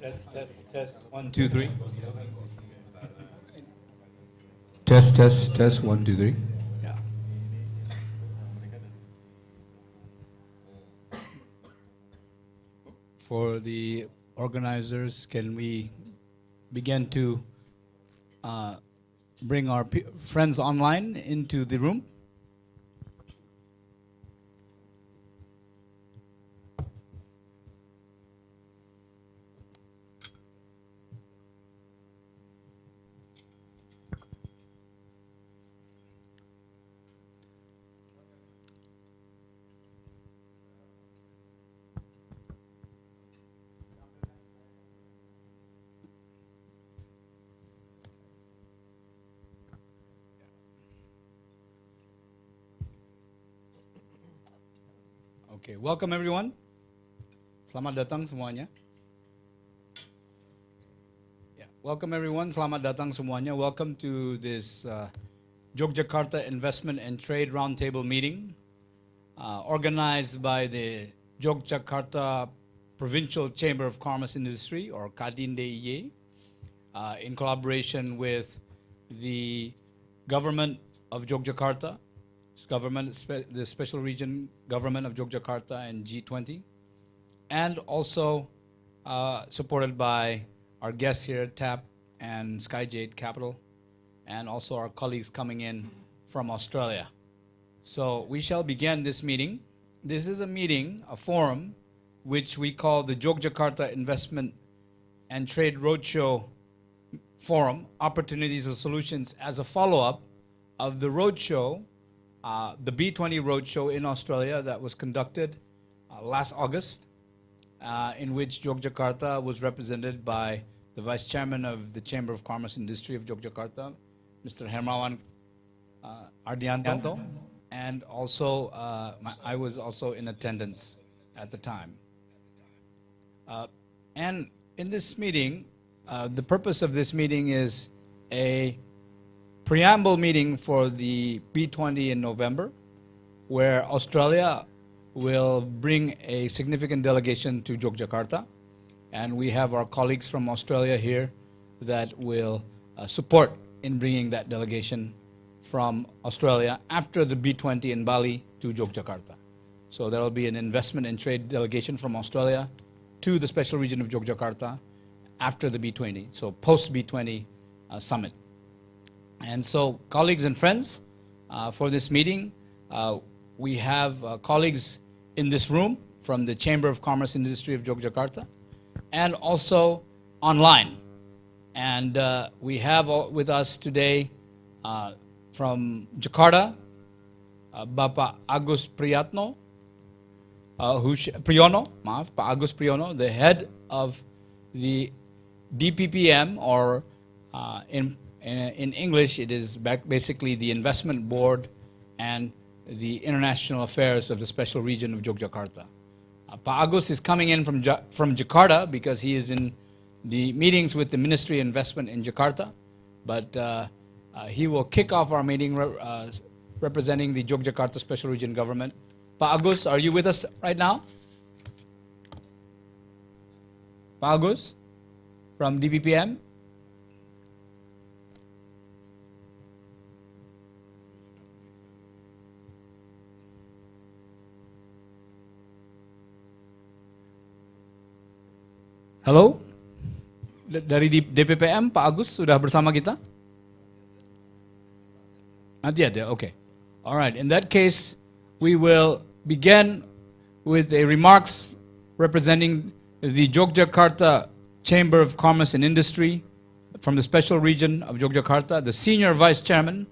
Test. 1, 2, 3. Test. 1, 2, 3. Yeah. For the organizers, can we begin to bring our friends online into the room? Okay, welcome everyone. Selamat datang semuanya. Yeah, welcome everyone. Selamat datang semuanya. Welcome to this Yogyakarta Investment and Trade Roundtable meeting, organized by the Yogyakarta Provincial Chamber of Commerce and Industry, or KADINDIY, in collaboration with the government of Yogyakarta, the special region government of Yogyakarta and G20, and also supported by our guests here, TAP and Skyjade Capital, and also our colleagues coming in from Australia. So we shall begin this meeting. This is a meeting, a forum, which we call the Yogyakarta Investment and Trade Roadshow Forum, Opportunities and Solutions, as a follow-up of the roadshow, the B20 roadshow in Australia that was conducted last August, in which Yogyakarta was represented by the Vice Chairman of the Chamber of Commerce and Industry of Yogyakarta, Mr. Hermawan Ardianto, and also I was also in attendance at the time. And in this meeting, the purpose of this meeting is a preamble meeting for the B20 in November, where Australia will bring a significant delegation to Yogyakarta. And we have our colleagues from Australia here that will support in bringing that delegation from Australia after the B20 in Bali to Yogyakarta. So there will be an investment and trade delegation from Australia to the special region of Yogyakarta after the B20, so post B20 summit. And so, colleagues and friends, for this meeting, we have colleagues in this room from the Chamber of Commerce and Industry of Yogyakarta, and also online. And we have with us today from Jakarta, Bapak Agus Priyono, Pak Agus Priyono, the head of the DPPM, or in English, it is basically the investment board and the international affairs of the special region of Yogyakarta. Pa Agus is coming in from Jakarta because he is in the meetings with the Ministry of Investment in Jakarta, but he will kick off our meeting representing the Yogyakarta special region government. Pa Agus, are you with us right now? Pa Agus from DPPM? Halo? Dari DPPM, Pak Agus sudah bersama kita? Nanti ada, okay. All right, in that case, we will begin with a remarks representing the Yogyakarta Chamber of Commerce and Industry from the special region of Yogyakarta, the Senior Vice Chairman,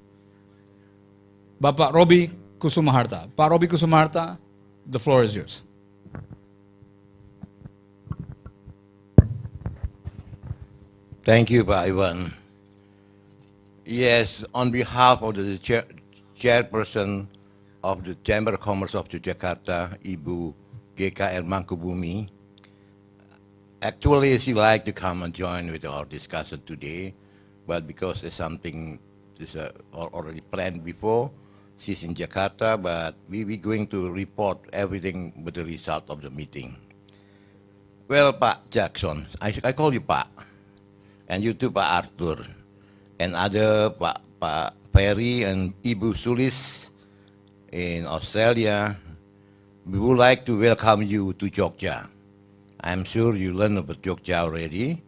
Bapak Robi Kusumaharta. Pak Robi Kusumaharta, the floor is yours. Thank you, Pak Iwan. Yes, on behalf of the chairperson of the Chamber of Commerce of Yogyakarta, Ibu GKL Mangkubumi, actually she like to come and join with our discussion today, but because there's something already planned before, she's in Jakarta, but we're going to report everything with the result of the meeting. Well, Pak Jackson, I call you Pak, and you too, Pak Arthur, and other Pak Perry and Ibu Sulis in Australia. We would like to welcome you to Jogja. I'm sure you learned about Jogja already,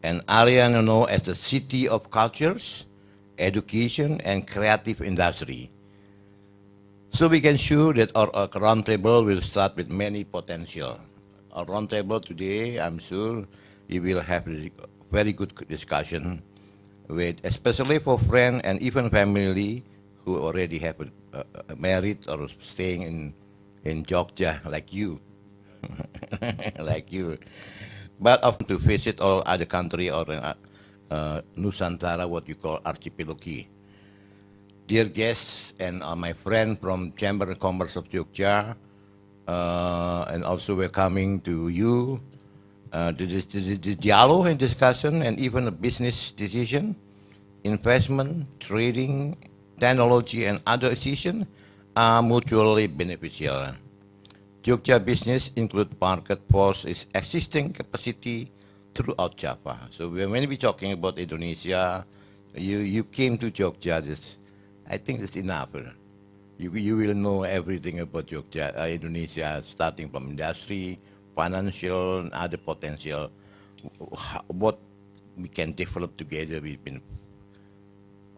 an area known as the city of cultures, education, and creative industry. So we can show that our roundtable will start with many potential. Our roundtable today, I'm sure you will have a very good discussion with, especially for friends and even family who already have a married or staying in Jogja like you, like you. But often to visit all other country or Nusantara, what you call archipelago. Dear guests and my friend from Chamber of Commerce of Jogja, and also welcoming to you, the dialogue and discussion and even a business decision, investment, trading, technology, and other decisions are mutually beneficial. Jogja business include market force its existing capacity throughout Java. So when we're talking about Indonesia, you came to Jogja. I think that's enough. You will know everything about Jogja, Indonesia, starting from industry, financial, and other potential. What we can develop together between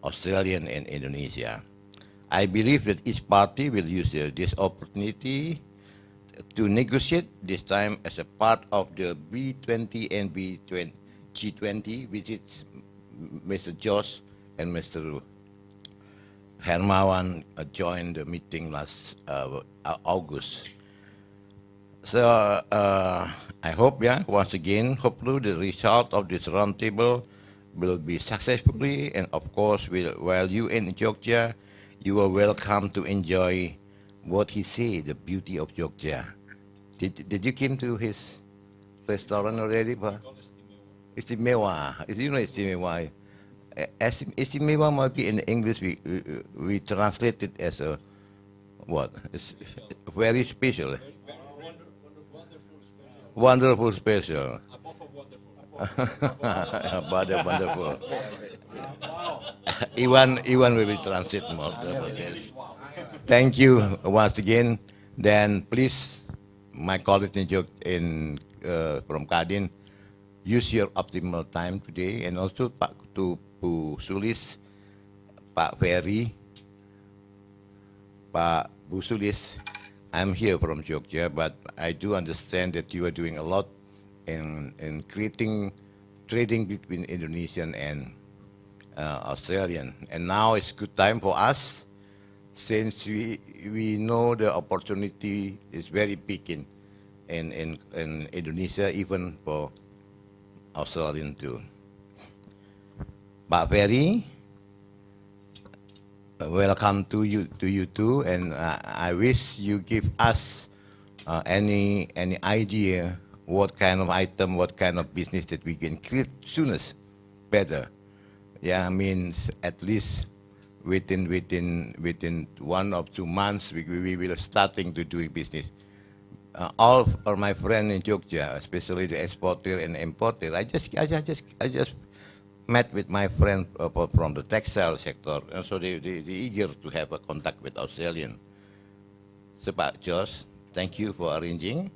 Australia and Indonesia. I believe that each party will use this opportunity to negotiate this time as a part of the B20 and G20, which is Mr. Josh and Mr. Hermawan joined the meeting last August. So I hope, once again, hopefully the result of this roundtable will be successfully, and of course, while you in Jogja, you are welcome to enjoy what he said, the beauty of Jogja. Did you came to his restaurant already, Pa? Istimewa. You know Istimewa. Istimewa might be in English, we translate it as a, what? It's very special. Wonderful special. Wonderful. Iwan will be translate more about this. Thank you once again. Then please, my colleagues from Kadin, use your optimal time today, and also to Bu Sulis, Pak Ferry, Pak Bu Sulis. I'm here from Jogja, but I do understand that you are doing a lot in creating trading between Indonesian and Australian. And now it's good time for us, since we know the opportunity is very big in Indonesia, even for Australian too. Pak Ferry, welcome to you too, and I wish you give us any idea what kind of item, what kind of business that we can create soonest better. Yeah, I mean at least within 1 or 2 months we will starting to doing business. All of my friends in Jogja, especially the exporter and importer, I just met with my friend from the textile sector, and so they eager to have a contact with Australian. So Pak Josh, thank you for arranging,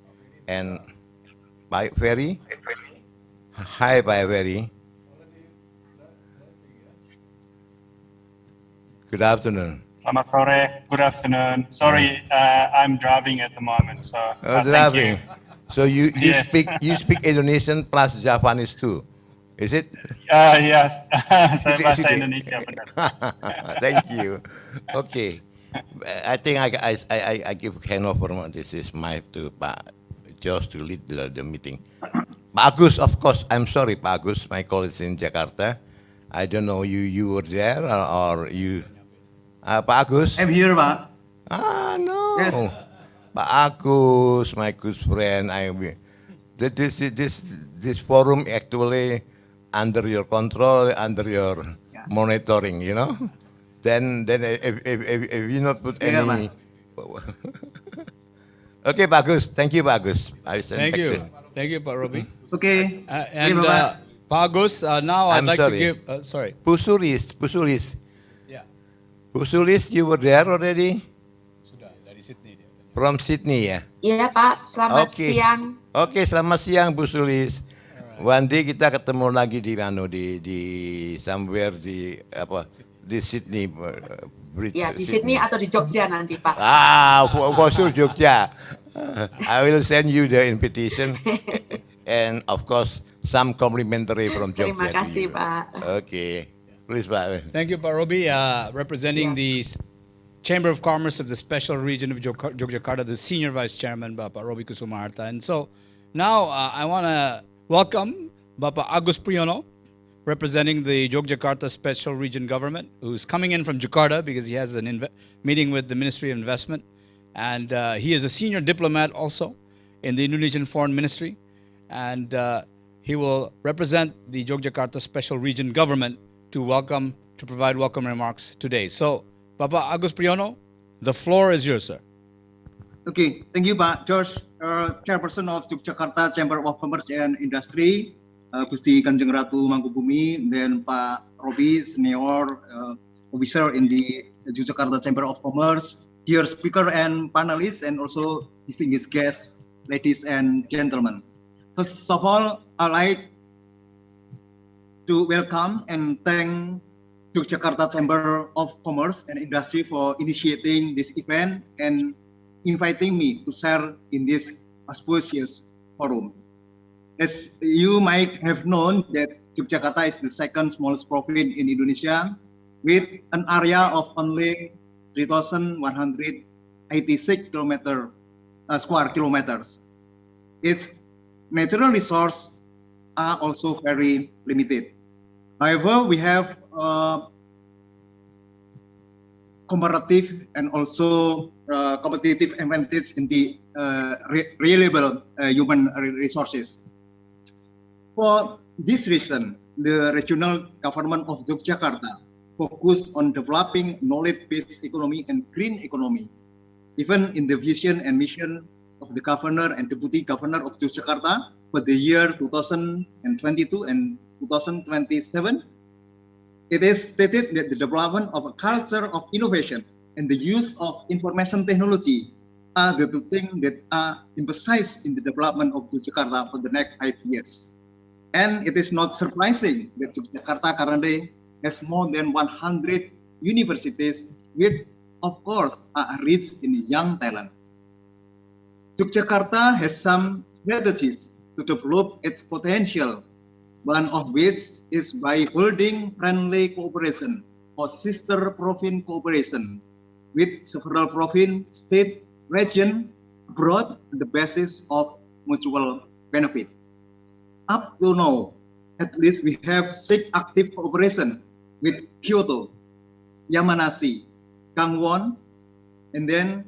and Pak Ferry, hi Pak Ferry. Good afternoon. Selamat sore. Good afternoon. Sorry, I'm driving at the moment, so driving. thank you. So you Yes. speak Indonesian plus Japanese too, is it? Yes, saya bahasa Sige. Indonesia benar. Thank you. Okay. I think I give handover. This is my to Pak Josh to lead the meeting. Pak Agus, of course. I'm sorry, Pak Agus. My colleagues in Jakarta. I don't know you were there or you. Pak Agus. I'm here, Pak. No. Yes. Pak Agus, my good friend. This forum actually under your control, under your monitoring, you know. Then if you not put any. Okay, Pak Agus. Thank you, Pak Agus. Thank you. Thank you, Pak Robi. Okay. And Bapak. Pak Agus, now I'd I'm like sorry. to give. Sorry. Pusulis. Yeah. Pusulis, you were there already? Sudah dari Sydney dia. From Sydney, ya? Iya Pak, selamat Oke. siang. Oke, selamat siang Bu Sulis. One day kita ketemu lagi di somewhere di di Sydney. Ya di Sydney atau di Jogja nanti Pak. Khusus Jogja. I will send you the invitation and of course some complimentary from Jogja. Terima kasih Pak. Okay, please Pak. Thank you, Pak Robi, representing the Chamber of Commerce of the Special Region of Yogyakarta, the Senior Vice Chairman, Bapak Robi Kusumaharta. And so now I want to welcome Bapak Agus Priyono, representing the Yogyakarta Special Region Government, who's coming in from Jakarta because he has an meeting with the Ministry of Investment. And he is a senior diplomat also in the Indonesian Foreign Ministry. And he will represent the Yogyakarta Special Region Government to provide welcome remarks today. So, Bapak Agus Priyono, the floor is yours, sir. Okay, thank you, Pak George, Chairperson of Yogyakarta Chamber of Commerce and Industry, Gusti Kanjeng Ratu Mangkubumi, then Pak Robi, Senior Officer in the Yogyakarta Chamber of Commerce, dear speaker and panelists, and also distinguished guests, ladies and gentlemen. First of all, I'd like to welcome and thank Yogyakarta Chamber of Commerce and Industry for initiating this event and inviting me to share in this auspicious forum. As you might have known that Yogyakarta is the second smallest province in Indonesia with an area of only 3,186 square kilometers. Its natural resources are also very limited. However, we have comparative and also competitive advantage in the reliable human resources. For this reason, the regional government of Yogyakarta focus on developing knowledge-based economy and green economy. Even in the vision and mission of the governor and deputy governor of Yogyakarta for the year 2022 and 2027, it is stated that the development of a culture of innovation and the use of information technology are the two things that are emphasized in the development of Yogyakarta for the next 5 years. And it is not surprising that Yogyakarta currently has more than 100 universities, which of course are rich in young talent. Yogyakarta has some strategies to develop its potential, one of which is by holding friendly cooperation or sister province cooperation with several province, state, region, abroad on the basis of mutual benefit. Up to now, at least we have 6 active cooperation with Kyoto, Yamanashi, Gangwon, and then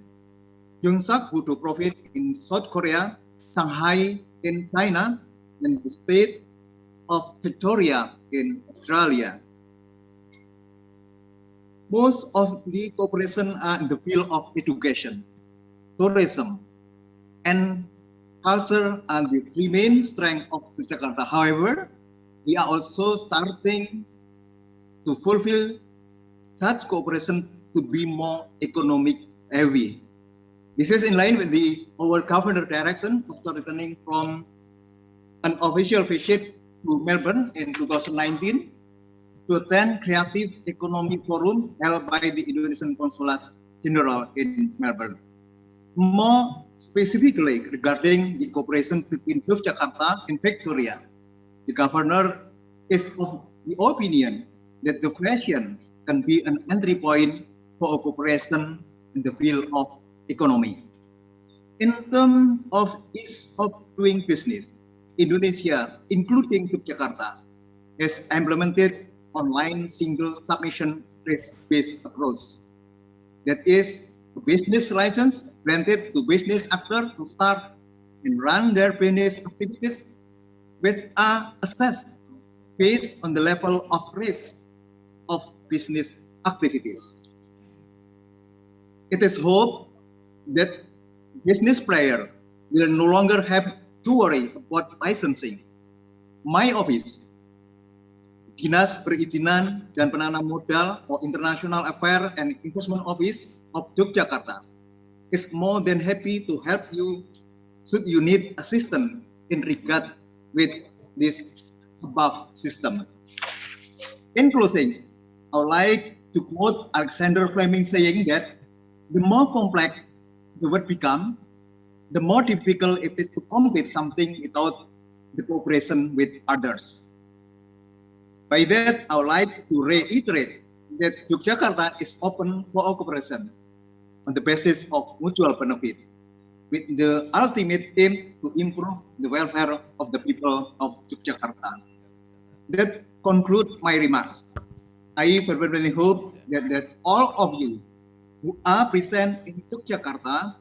Gyeongsuk Budo Province in South Korea, Shanghai in China, and the state of Victoria in Australia. Most of the cooperation are in the field of education, tourism, and culture are the 3 main strengths of Yogyakarta. However, we are also starting to fulfill such cooperation to be more economic heavy. This is in line with our governor direction after returning from an official visit to Melbourne in 2019 to attend Creative Economy Forum held by the Indonesian Consulate General in Melbourne. More specifically regarding the cooperation between Yogyakarta and Victoria, the governor is of the opinion that the fashion can be an entry point for cooperation in the field of economy. In terms of ease of doing business, Indonesia, including Yogyakarta, has implemented online single submission risk-based approach. That is, a business license granted to business actors to start and run their business activities, which are assessed based on the level of risk of business activities. It is hoped that business players will no longer have to worry about licensing. My office, Dinas Perizinan dan Penanaman Modal or International Affairs and Investment Office of Yogyakarta, is more than happy to help you should you need assistance in regard with this above system. In closing, I would like to quote Alexander Fleming saying that the more complex the world becomes, the more difficult it is to complete something without the cooperation with others. By that, I would like to reiterate that Yogyakarta is open for cooperation on the basis of mutual benefit, with the ultimate aim to improve the welfare of the people of Yogyakarta. That concludes my remarks. I fervently hope that all of you who are present in Yogyakarta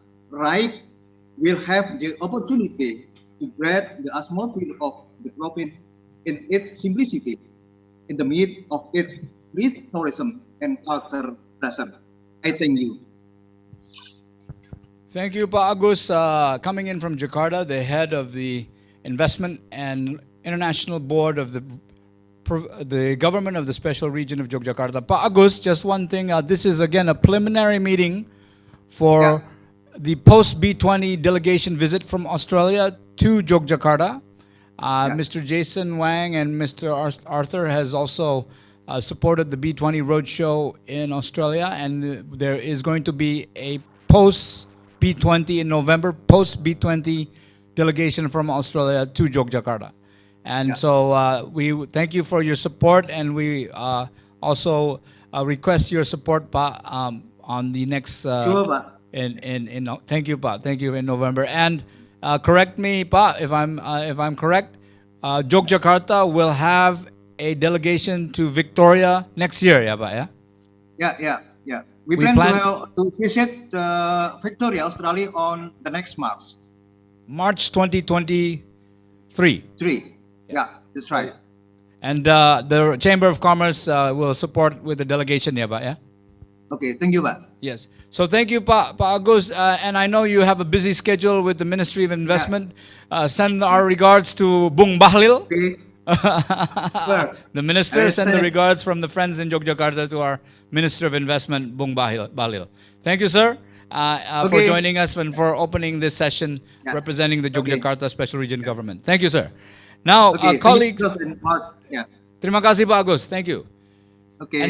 will have the opportunity to grasp the atmosphere of the province in its simplicity, in the midst of its rich tourism and culture present. I thank you. Thank you, Pa Agus, coming in from Jakarta, the head of the Investment and International Board of the Government of the Special Region of Yogyakarta. Pa Agus, just one thing, this is again a preliminary meeting for the post-B20 delegation visit from Australia to Yogyakarta. Mr. Jason Wang and Mr. Arthur has also supported the B20 Roadshow in Australia, and there is going to be a post-B20 in November, post-B20 delegation from Australia to Yogyakarta. And so we thank you for your support, and we also request your support, Pa, on the next Sure, Pa. Thank you, Pa. Thank you, in November. And correct me, Pa, if I'm correct, Yogyakarta will have a delegation to Victoria next year, yeah, Pa, yeah? Yeah. We plan to visit Victoria, Australia on the next March 2023. Yeah, that's right. And the Chamber of Commerce will support with the delegation, yeah, Pa, yeah? Okay, thank you, Pa. Yes. So thank you, Pa Agus. And I know you have a busy schedule with the Ministry of Investment. Send our regards to Bung Bahlil. Okay. The minister, send the regards from the friends in Yogyakarta to our Minister of Investment, Bung Bahlil. Thank you, sir, for joining us and for opening this session representing the Yogyakarta Special Region Government. Thank you, sir. Now, colleagues. Terima kasih, Pak Agus. Thank you. Okay.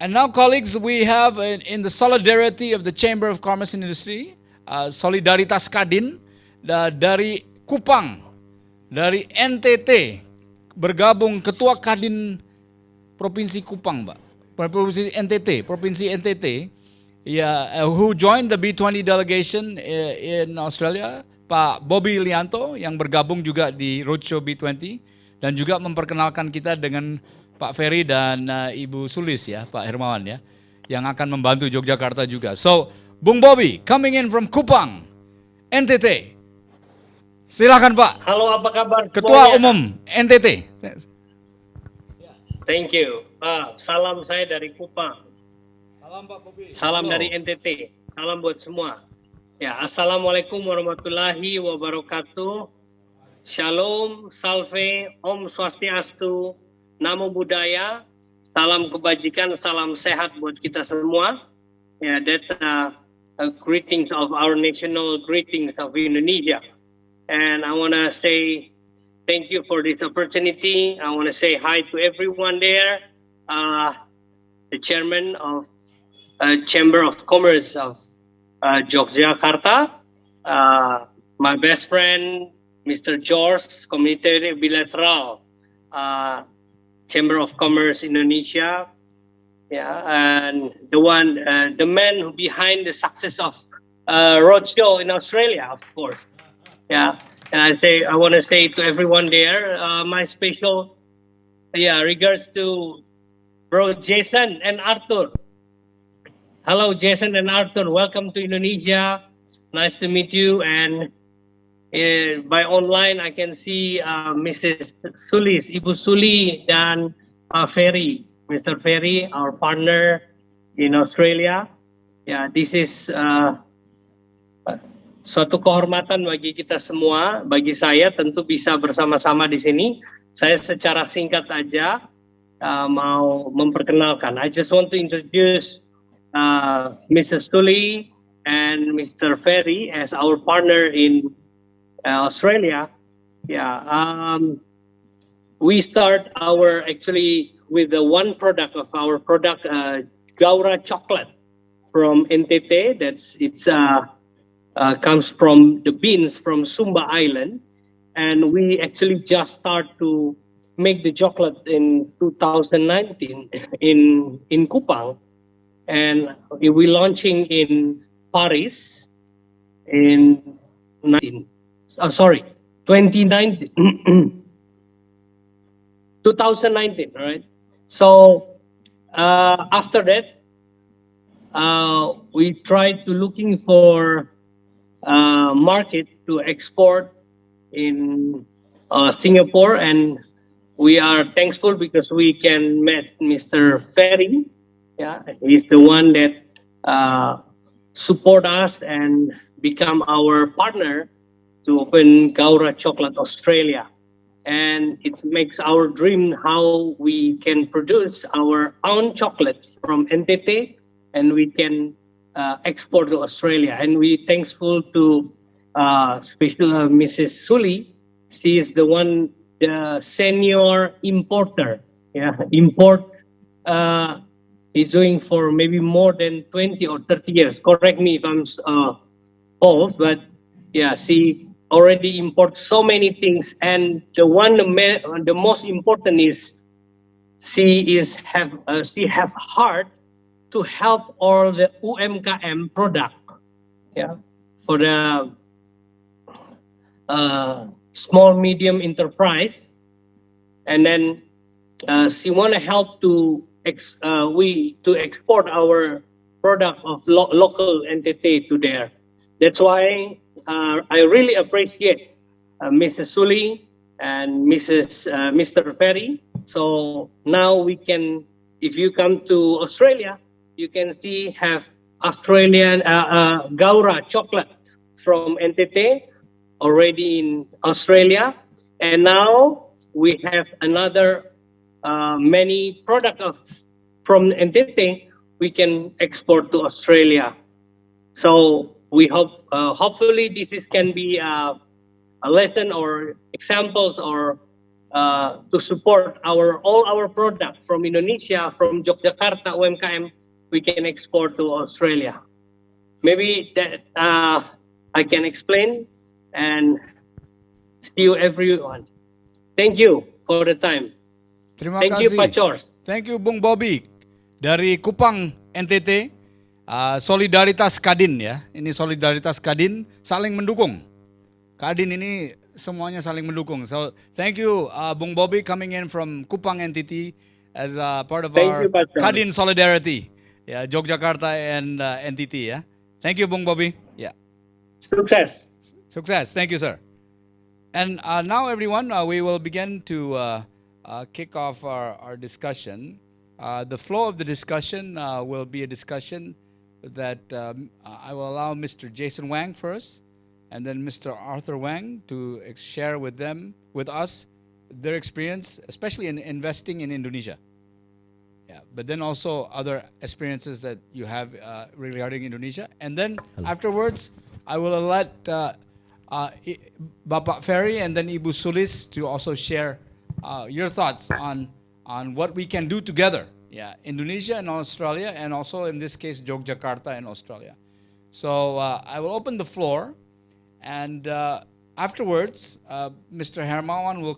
And now, colleagues, we have in the solidarity of the Chamber of Commerce and Industry, Solidaritas Kadin, dari Kupang, dari NTT, bergabung Ketua Kadin Provinsi Kupang, Pak. Provinsi NTT, who joined the B20 delegation in Australia, Pak Bobby Lianto, yang bergabung juga di Roadshow B20, dan juga memperkenalkan kita dengan Pak Ferry dan Ibu Sulis, ya, Pak Hermawan, ya, yang akan membantu Yogyakarta juga. So, Bung Bobby, coming in from Kupang, NTT. Silakan, Pak. Halo, apa kabar? Ketua Umum NTT. Thank you. Salam saya dari Kupang. Salam, Pak Bobby. Salam dari NTT. Salam buat semua. Ya, Assalamualaikum warahmatullahi wabarakatuh. Shalom, salve, Om Swastiastu, Namo Buddhaya, salam kebajikan, salam sehat buat kita semua. Yeah, that's a greetings of our national greetings of Indonesia. And I want to say thank you for this opportunity. I want to say hi to everyone there. The chairman of Chamber of Commerce of Yogyakarta, my best friend, Mr. George, Community Bilateral, Chamber of Commerce Indonesia, and the man who behind the success of Roadshow in Australia, of course, and I want to say to everyone there, my special, regards to Bro Jason and Arthur. Hello, Jason and Arthur. Welcome to Indonesia. Nice to meet you. And by online, I can see Mrs. Sulis, Ibu Suli, dan Ferry, Mr. Ferry, our partner in Australia. Yeah, this is suatu kehormatan bagi kita semua, bagi saya tentu bisa bersama-sama di sini. Saya secara singkat aja mau memperkenalkan. I just want to introduce Mrs. Tully and Mr. Ferry as our partner in Australia. We start actually with the one product of our product, Gaura chocolate from NTT. Comes from the beans from Sumba Island, and we actually just start to make the chocolate in 2019 in Kupang, and we launching in Paris in 2019. 2019, right? So after that, we tried to looking for market to export in Singapore, and we are thankful because we can met Mr. Ferry. Yeah, he's the one that support us and become our partner to open Gaura Chocolate Australia. And it makes our dream how we can produce our own chocolate from NTT, and we can export to Australia. And we thankful to special Mrs. Sully. She is the senior importer. Yeah, import is doing for maybe more than 20 or 30 years. Correct me if I'm false, but yeah, she already imports so many things. And the most important is she have heart to help all the UMKM product, yeah, for the small medium enterprise, and then she want to help to export our product of local entity to there. That's why I really appreciate Mrs. Sully and Mr. Ferry. So now we can, if you come to Australia, you can have Australian Gaura chocolate from NTT already in Australia, and now we have another many product from NTT we can export to Australia. So we hope hopefully this can be a lesson or examples or to support all our product from Indonesia, from Yogyakarta UMKM, we can export to Australia. Maybe that I can explain, and see you everyone. Thank you for the time. Terima Thank kasih. you, Pak Chors. Thank you, Bung Bobby. Dari Kupang, NTT, solidaritas Kadin ya. Ini solidaritas Kadin saling mendukung. Kadin ini semuanya saling mendukung. So, thank you, Bung Bobby, coming in from Kupang NTT as part of our Kadin solidarity. Yeah, Yogyakarta and NTT. Yeah, thank you, Bung Bobby. Yeah, Success. Success. Thank you, sir. And now, everyone, we will begin to kick off our discussion. The flow of the discussion will be a discussion that I will allow Mr. Jason Wang first, and then Mr. Arthur Wang to share with us, their experience, especially in investing in Indonesia. Yeah, but then also other experiences that you have regarding Indonesia. And then afterwards, I will let Bapak Ferry and then Ibu Sulis to also share your thoughts on what we can do together. Yeah, Indonesia and Australia, and also in this case, Yogyakarta and Australia. So I will open the floor, and afterwards, Mr. Hermawan will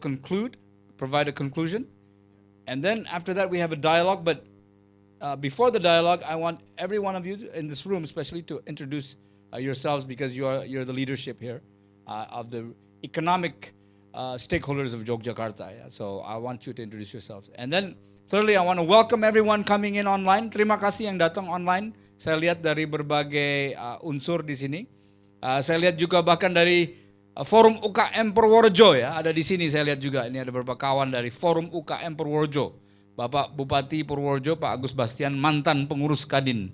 provide a conclusion. And then after that, we have a dialogue. But before the dialogue, I want every one of you in this room, especially, to introduce yourselves, because you're the leadership here of the economic stakeholders of Yogyakarta. Yeah? So I want you to introduce yourselves. And then thirdly, I want to welcome everyone coming in online. Terima kasih yang datang online. Saya lihat dari berbagai unsur di sini. Saya lihat juga bahkan dari Forum UKM Purworejo ya, ada di sini saya lihat juga. Ini ada beberapa kawan dari Forum UKM Purworejo. Bapak Bupati Purworejo, Pak Agus Bastian, mantan pengurus Kadin.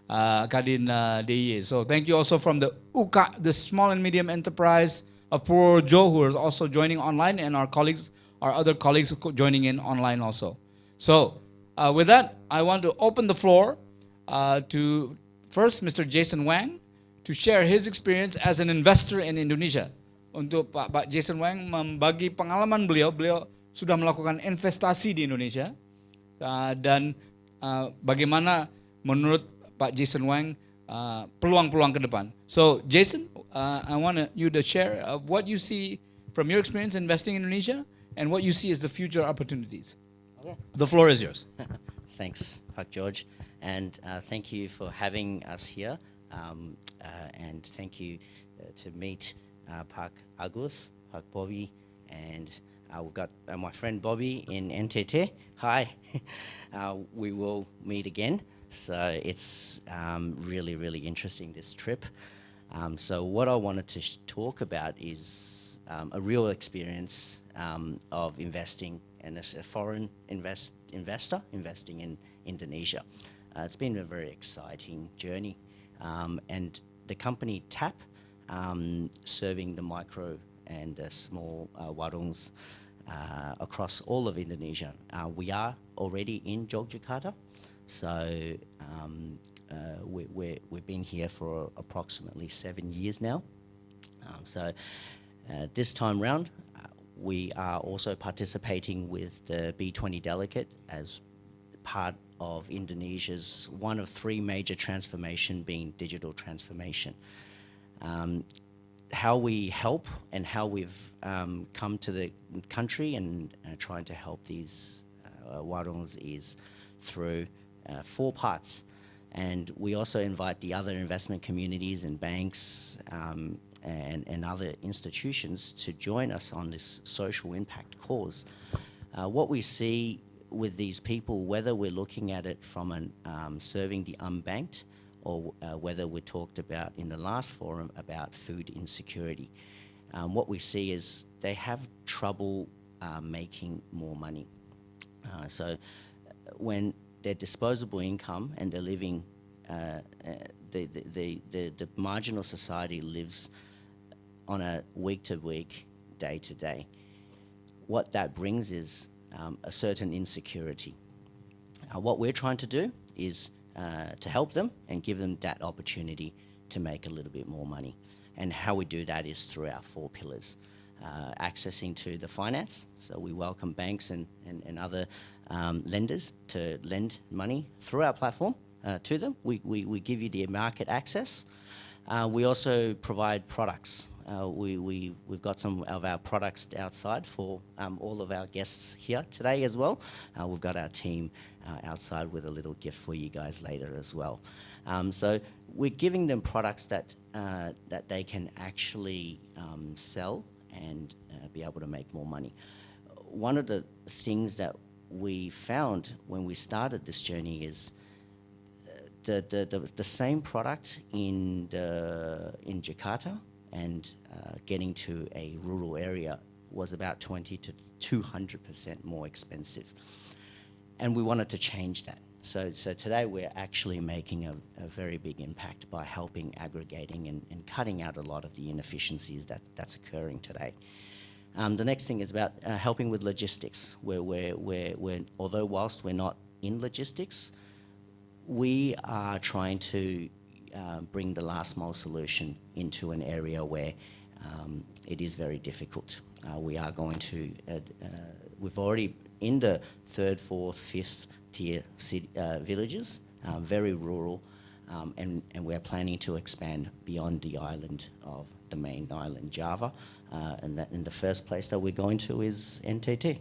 kadin DIY. So thank you also from the UKA, the Small and Medium Enterprise of Purworejo, who are also joining online, and our other colleagues joining in online also. So with that, I want to open the floor to first Mr. Jason Wang to share his experience as an investor in Indonesia. Untuk Pak Jason Wang membagi pengalaman beliau sudah melakukan investasi di Indonesia dan bagaimana menurut Pak Jason Wang peluang-peluang ke depan. So Jason, I want you to share what you see from your experience investing in Indonesia and what you see as the future opportunities. Okay. The floor is yours. Thanks, Pak George, and thank you for having us here, and thank you to meet Pak Agus, Pak Bobby, and we've got my friend Bobby in NTT. Hi. We will meet again. So it's really, really interesting, this trip. So what I wanted to talk about is a real experience of investing, and as a foreign investor investing in Indonesia. It's been a very exciting journey. And the company TAP, serving the micro and small warungs across all of Indonesia. We are already in Yogyakarta, so we've been here for approximately 7 years now. So this time round, we are also participating with the B20 delegate as part of Indonesia's one of 3 major transformation being digital transformation. How we help and how we've come to the country and trying to help these warungs is through 4 parts. And we also invite the other investment communities and banks and other institutions to join us on this social impact cause. What we see with these people, whether we're looking at it from serving the unbanked, or whether we talked about in the last forum about food insecurity, what we see is they have trouble making more money. So when their disposable income and they're living, the marginal society lives on a week-to-week, day-to-day. What that brings is a certain insecurity. What we're trying to do is to help them and give them that opportunity to make a little bit more money. And how we do that is through our 4 pillars. Accessing to the finance, so we welcome banks and other lenders to lend money through our platform to them. We give you the market access. We also provide products. We've got some of our products outside for all of our guests here today as well. We've got our team outside with a little gift for you guys later as well. So we're giving them products that they can actually sell and be able to make more money. One of the things that we found when we started this journey is the same product in Jakarta and getting to a rural area was about 20 to 200% more expensive. And we wanted to change that. So today we're actually making a very big impact by helping aggregating and cutting out a lot of the inefficiencies that's occurring today. The next thing is about helping with logistics, where we're although whilst we're not in logistics, we are trying to bring the last mile solution into an area where it is very difficult. We are going to, we've already in the 3rd, 4th, 5th tier villages, very rural, and we're planning to expand beyond the island of the main island, Java, and that in the first place that we're going to is NTT.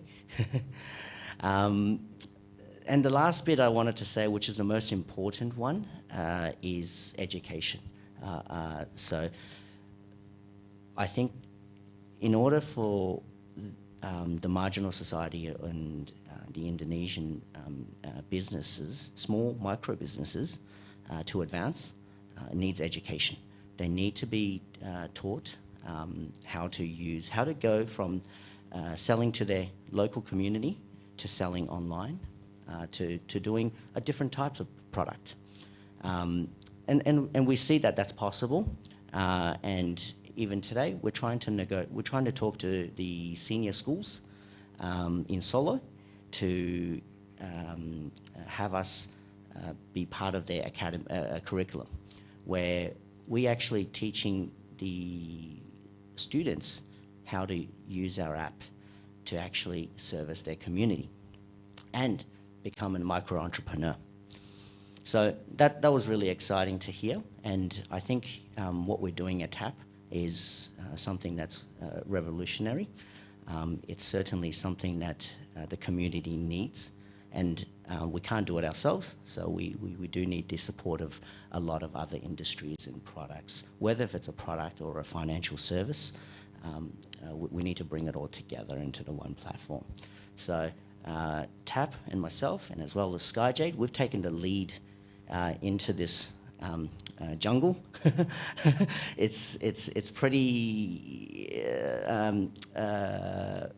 And the last bit I wanted to say, which is the most important one, is education. So I think in order for the marginal society and the Indonesian businesses, small micro businesses, to advance, needs education. They need to be taught how to go from selling to their local community to selling online, to doing a different types of product. And we see that that's possible. And even today, we're trying to talk to the senior schools in Solo to have us be part of their curriculum, where we actually teaching the students how to use our app to actually service their community and become a micro-entrepreneur. So that was really exciting to hear, and I think what we're doing at TAP is something that's revolutionary. It's certainly something that the community needs, and we can't do it ourselves, so we do need the support of a lot of other industries and products. Whether if it's a product or a financial service, we need to bring it all together into the one platform. So TAP and myself, and as well as Skyjade, we've taken the lead into this jungle. It's pretty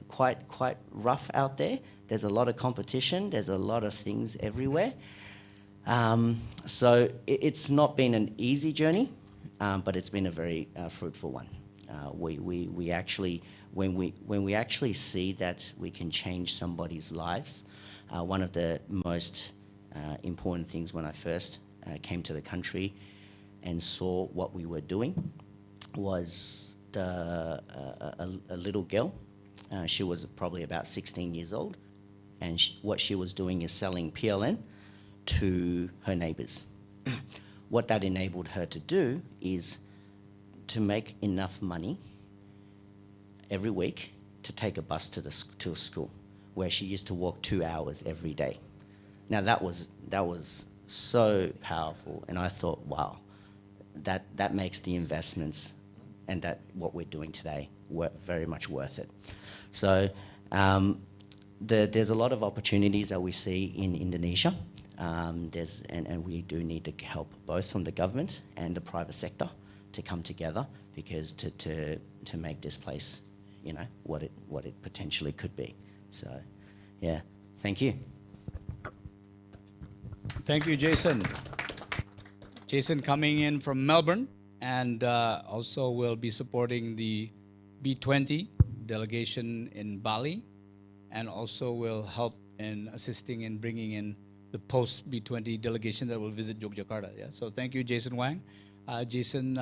quite rough out there. There's a lot of competition. There's a lot of things everywhere. So it's not been an easy journey, but it's been a very fruitful one. We actually, when we actually see that we can change somebody's lives, one of the most important things when I first came to the country and saw what we were doing was a little girl. She was probably about 16 years old, and what she was doing is selling PLN to her neighbors. What that enabled her to do is to make enough money every week to take a bus to a school, where she used to walk 2 hours every day. Now that was so powerful, and I thought, wow, that makes the investments and that what we're doing today very much worth it. So there's a lot of opportunities that we see in Indonesia. And we do need the help both from the government and the private sector to come together, because to make this place, you know, what it potentially could be. So, yeah, thank you. Thank you, Jason. Jason coming in from Melbourne, and also will be supporting the B20 delegation in Bali, and also will help in assisting in bringing in the post B20 delegation that will visit Yogyakarta. Yeah. So thank you, Jason Wang. Jason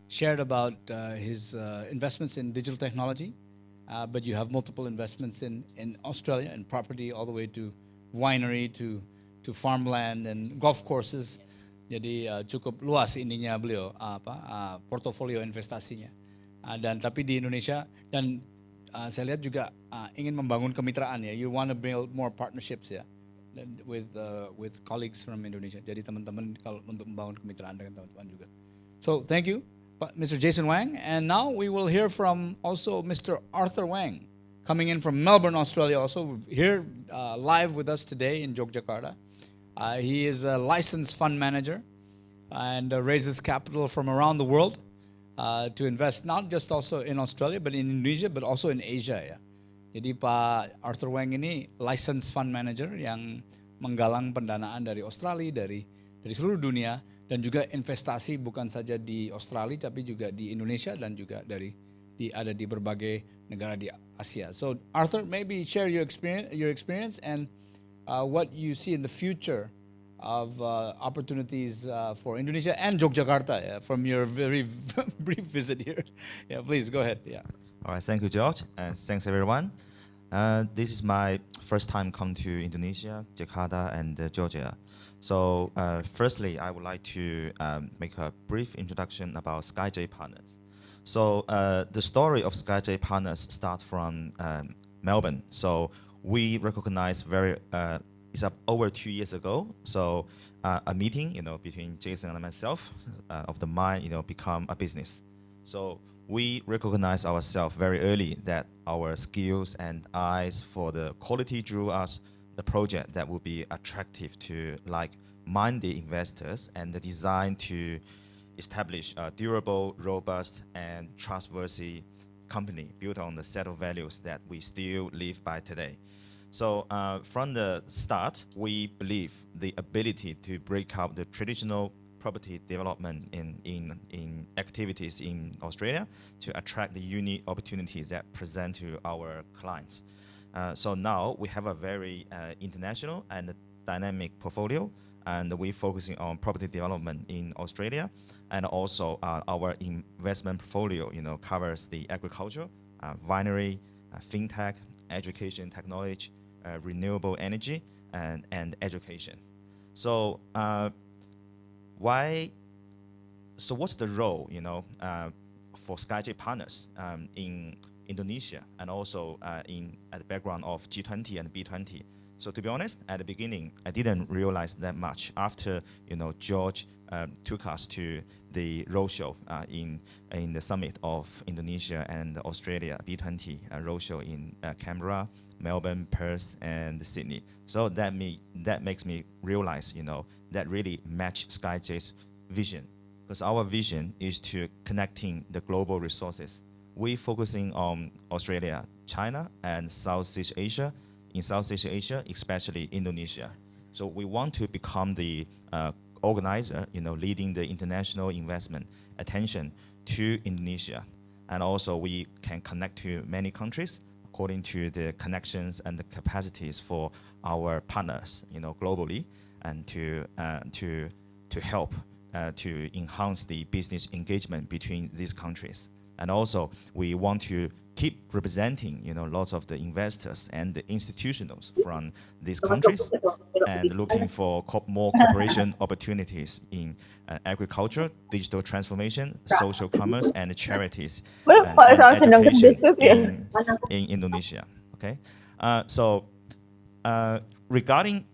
shared about his investments in digital technology, but you have multiple investments in Australia, in property all the way to winery to farmland and golf courses. Jadi cukup luas ininya beliau portofolio investasinya. Dan tapi di Indonesia, dan saya lihat juga ingin membangun kemitraan ya. You want to build more partnerships ya with colleagues from Indonesia. Jadi teman-teman kalau untuk membangun kemitraan dengan teman-teman juga. So thank you, Mr. Jason Wang. And now we will hear from also Mr. Arthur Wang, coming in from Melbourne, Australia, also here live with us today in Yogyakarta. He is a licensed fund manager and raises capital from around the world to invest not just also in Australia, but in Indonesia, but also in Asia ya. Jadi Pak Arthur Wang ini licensed fund manager yang menggalang pendanaan dari Australia, dari seluruh dunia, dan juga investasi bukan saja di Australia tapi juga di Indonesia dan juga ada di berbagai negara di Asia. So Arthur, maybe share your experience and what you see in the future of opportunities for Indonesia and Yogyakarta from your very brief visit here. Yeah, please go ahead. Yeah. All right, thank you, George, and thanks everyone. This is my first time come to Indonesia, Jakarta, and Georgia. So firstly, I would like to make a brief introduction about Skyjade Partners. So the story of Skyjade Partners starts from Melbourne. So we recognize it's over 2 years ago. So a meeting, between Jason and myself of the mind, become a business. So we recognize ourselves very early that our skills and eyes for the quality drew us the project that would be attractive to like-minded investors, and the design to establish a durable, robust, and trustworthy company built on the set of values that we still live by today. So from the start, we believe the ability to break up the traditional property development in activities in Australia to attract the unique opportunities that present to our clients. So now we have a very international and dynamic portfolio, and we're focusing on property development in Australia, and also our investment portfolio, covers the agriculture, winery, fintech, education technology, renewable energy, and education. So so what's the role, for SkyJ partners in Indonesia, and also at the background of G20 and B20? So to be honest, at the beginning, I didn't realize that much. After George took us to the roadshow in the summit of Indonesia and Australia, B20 roadshow in Canberra, Melbourne, Perth, and Sydney. So that makes me realize, that really match SkyJ's vision, because our vision is to connecting the global resources. We're focusing on Australia, China, and Southeast Asia. In Southeast Asia, especially Indonesia. So we want to become the organizer, leading the international investment attention to Indonesia. And also we can connect to many countries according to the connections and the capacities for our partners, globally, and to help to enhance the business engagement between these countries. And also we want to keep representing, lots of the investors and the institutionals from these countries, and looking for more cooperation opportunities in agriculture, digital transformation, social commerce, and charities, and education in Indonesia. Okay,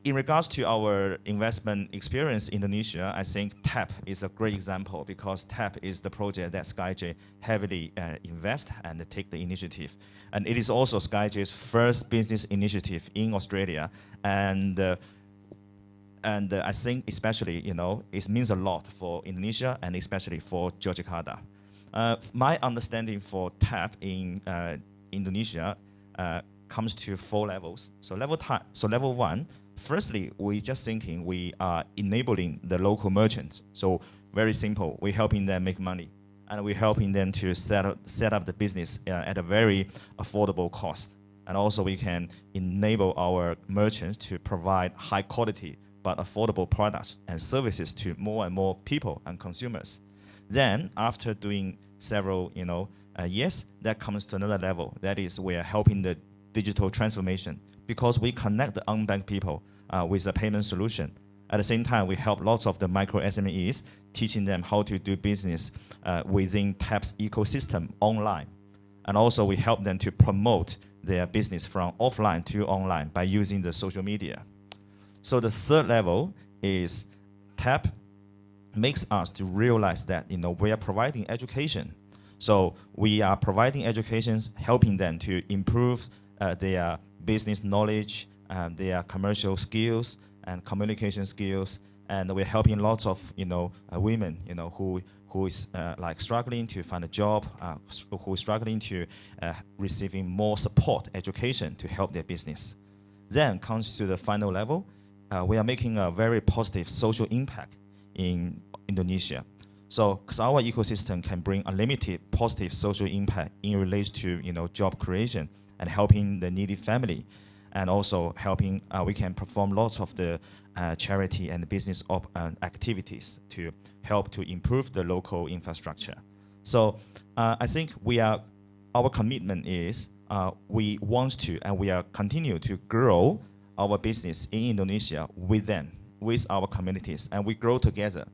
in regards to our investment experience in Indonesia, I think TAP is a great example, because TAP is the project that SkyJ heavily invest and take the initiative. And it is also SkyJ's first business initiative in Australia. And I think especially, it means a lot for Indonesia and especially for Yogyakarta. My understanding for TAP in Indonesia comes to 4 levels. So level 1, firstly, we just thinking we are enabling the local merchants. So very simple, we're helping them make money, and we're helping them to set up the business at a very affordable cost. And also we can enable our merchants to provide high quality but affordable products and services to more and more people and consumers. Then after doing several years, that comes to another level. That is, we are helping the digital transformation, because we connect the unbanked people with a payment solution. At the same time, we help lots of the micro SMEs, teaching them how to do business within TAP's ecosystem online. And also we help them to promote their business from offline to online by using the social media. So the third level is TAP makes us to realize that we are providing education. So we are providing education, helping them to improve their business knowledge, their commercial skills and communication skills, and we're helping lots of women who is like struggling to find a job, who is struggling to receiving more support, education to help their business. Then comes to the final level, we are making a very positive social impact in Indonesia. So, because our ecosystem can bring unlimited positive social impact in relation to job creation and helping the needy family, and also helping we can perform lots of the charity and business activities to help to improve the local infrastructure. So I think our commitment is we want to and we are continue to grow our business in Indonesia with them, with our communities, and we grow together.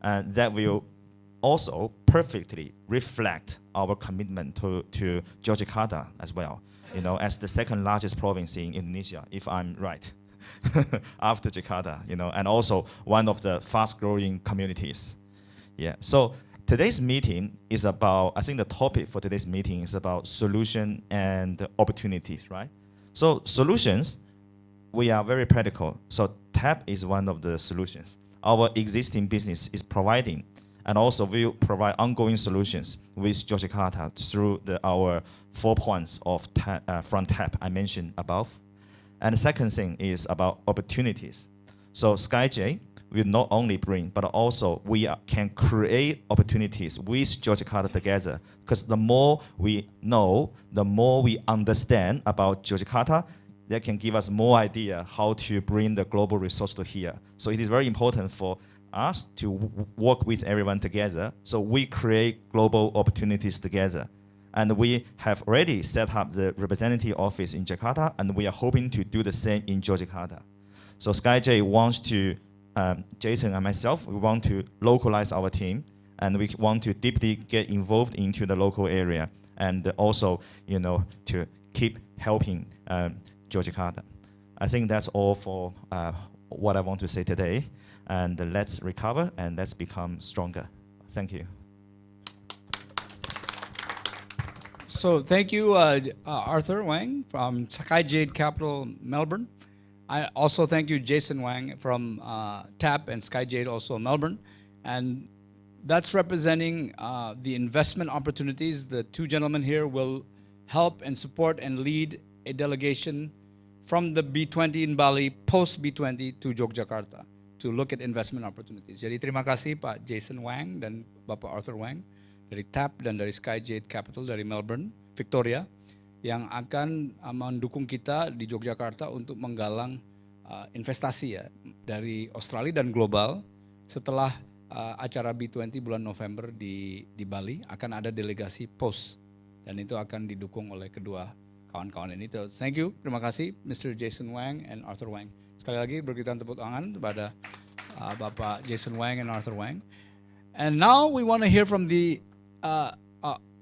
And that will also perfectly reflect our commitment to Yogyakarta as well, as the second largest province in Indonesia, if I'm right, after Jakarta, and also one of the fast-growing communities. Yeah. So today's meeting is about, I think the topic for today's meeting is about solution and opportunities, right? So solutions, we are very practical. So TAP is one of the solutions. Our existing business is providing, and also will provide ongoing solutions with Yogyakarta through our 4 points of from TAP I mentioned above. And the second thing is about opportunities. So SkyJ will not only bring, but also can create opportunities with Yogyakarta together. Because the more we know, the more we understand about Yogyakarta, that can give us more idea how to bring the global resource to here. So it is very important for us to work with everyone together. So we create global opportunities together. And we have already set up the representative office in Jakarta, and we are hoping to do the same in Yogyakarta. So SkyJ wants to, Jason and myself, we want to localize our team, and we want to deeply get involved into the local area, and also, to keep helping Yogyakarta. I think that's all for what I want to say today, and let's recover and let's become stronger. Thank you. So thank you, Arthur Wang from Sakai Jade Capital, Melbourne. I also thank you, Jason Wang from TAP and Sky Jade, also Melbourne. And that's representing the investment opportunities. The two gentlemen here will help and support and lead a delegation from the B20 in Bali, post B20 to Yogyakarta to look at investment opportunities. Jadi terima kasih Pak Jason Wang dan Bapak Arthur Wang dari TAP dan dari Sky Jade Capital dari Melbourne, Victoria, yang akan mendukung kita di Yogyakarta untuk menggalang investasi ya dari Australia dan global. Setelah acara B20 bulan November di Bali, akan ada delegasi post dan itu akan didukung oleh kedua kawan-kawan ini. So, thank you, terima kasih Mr. Jason Wang and Arthur Wang. Sekali lagi berikan tepuk tangan kepada Bapak Jason Wang and Arthur Wang. And now we want to hear from the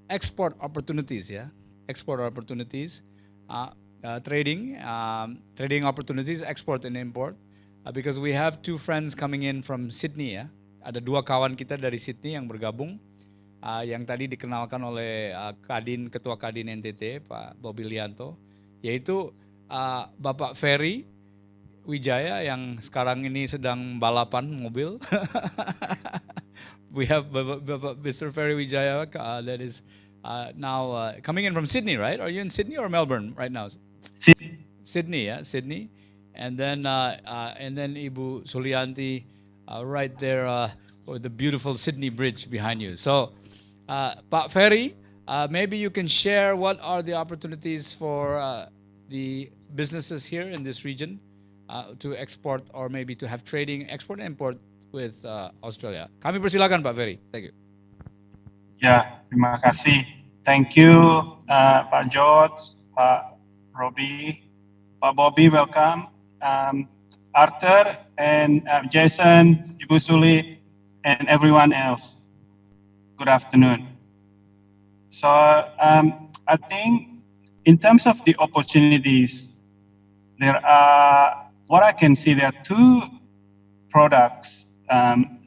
export opportunities, yeah, export opportunities, trading opportunities, export and import, because we have two friends coming in from Sydney, ya. Ada dua kawan kita dari Sydney yang bergabung, yang tadi dikenalkan oleh Ketua Kadin NTT, Pak Bobi Lianto, yaitu Bapak Ferry Wijaya yang sekarang ini sedang balapan mobil. We have Mr. Ferry Wijaya that is now coming in from Sydney, right? Are you in Sydney or Melbourne right now? Sydney, yeah, Sydney. And then Ibu Sulianti right there with the beautiful Sydney Bridge behind you. So, Pak Ferry, maybe you can share what are the opportunities for the businesses here in this region to export or maybe to have trading, export and import with Australia. Kami persilakan Pak Ferry. Thank you. Ya, terima kasih. Thank you Pak George, Pak Robbie, Pak Bobby, welcome. Arthur and Jason, Ibu Suli, and everyone else. Good afternoon. So I think in terms of the opportunities, there are, what I can see, there are two products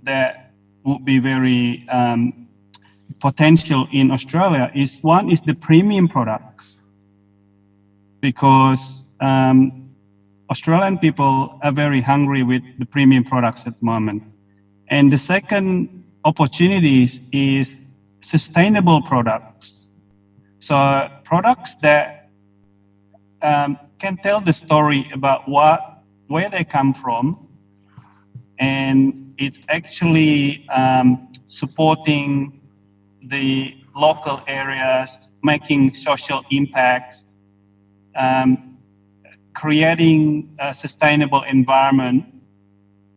that would be very potential in Australia. One is the premium products, because Australian people are very hungry with the premium products at the moment. And the second opportunities is sustainable products. So products that can tell the story about where they come from, and it's actually supporting the local areas, making social impacts, creating a sustainable environment.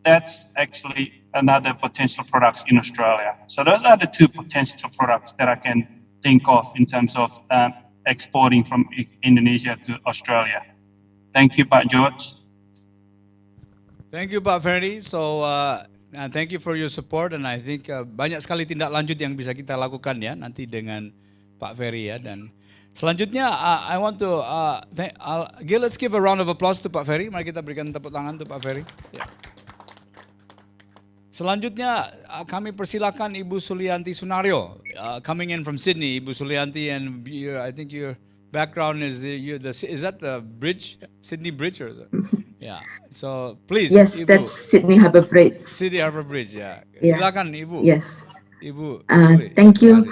That's actually another potential products in Australia. So those are the two potential products that I can think of in terms of exporting from Indonesia to Australia. Thank you, Pak George. Thank you, Pak Ferry. So, thank you for your support, and I think banyak sekali tindak lanjut yang bisa kita lakukan ya nanti dengan Pak Ferry ya. Dan selanjutnya I want to let's give a round of applause to Pak Ferry. Mari kita berikan tepuk tangan untuk Pak Ferry. Ya. Selanjutnya kami persilakan Ibu Sulianti Sunario coming in from Sydney. Ibu Sulianti, and I think your background is is that the bridge, Sydney Bridge, or is it? Yeah. So please. Yes, Ibu, that's Sydney Harbour Bridge. Sydney Harbour Bridge, ya. Yeah. Silakan Ibu. Yes. Ibu. Thank you.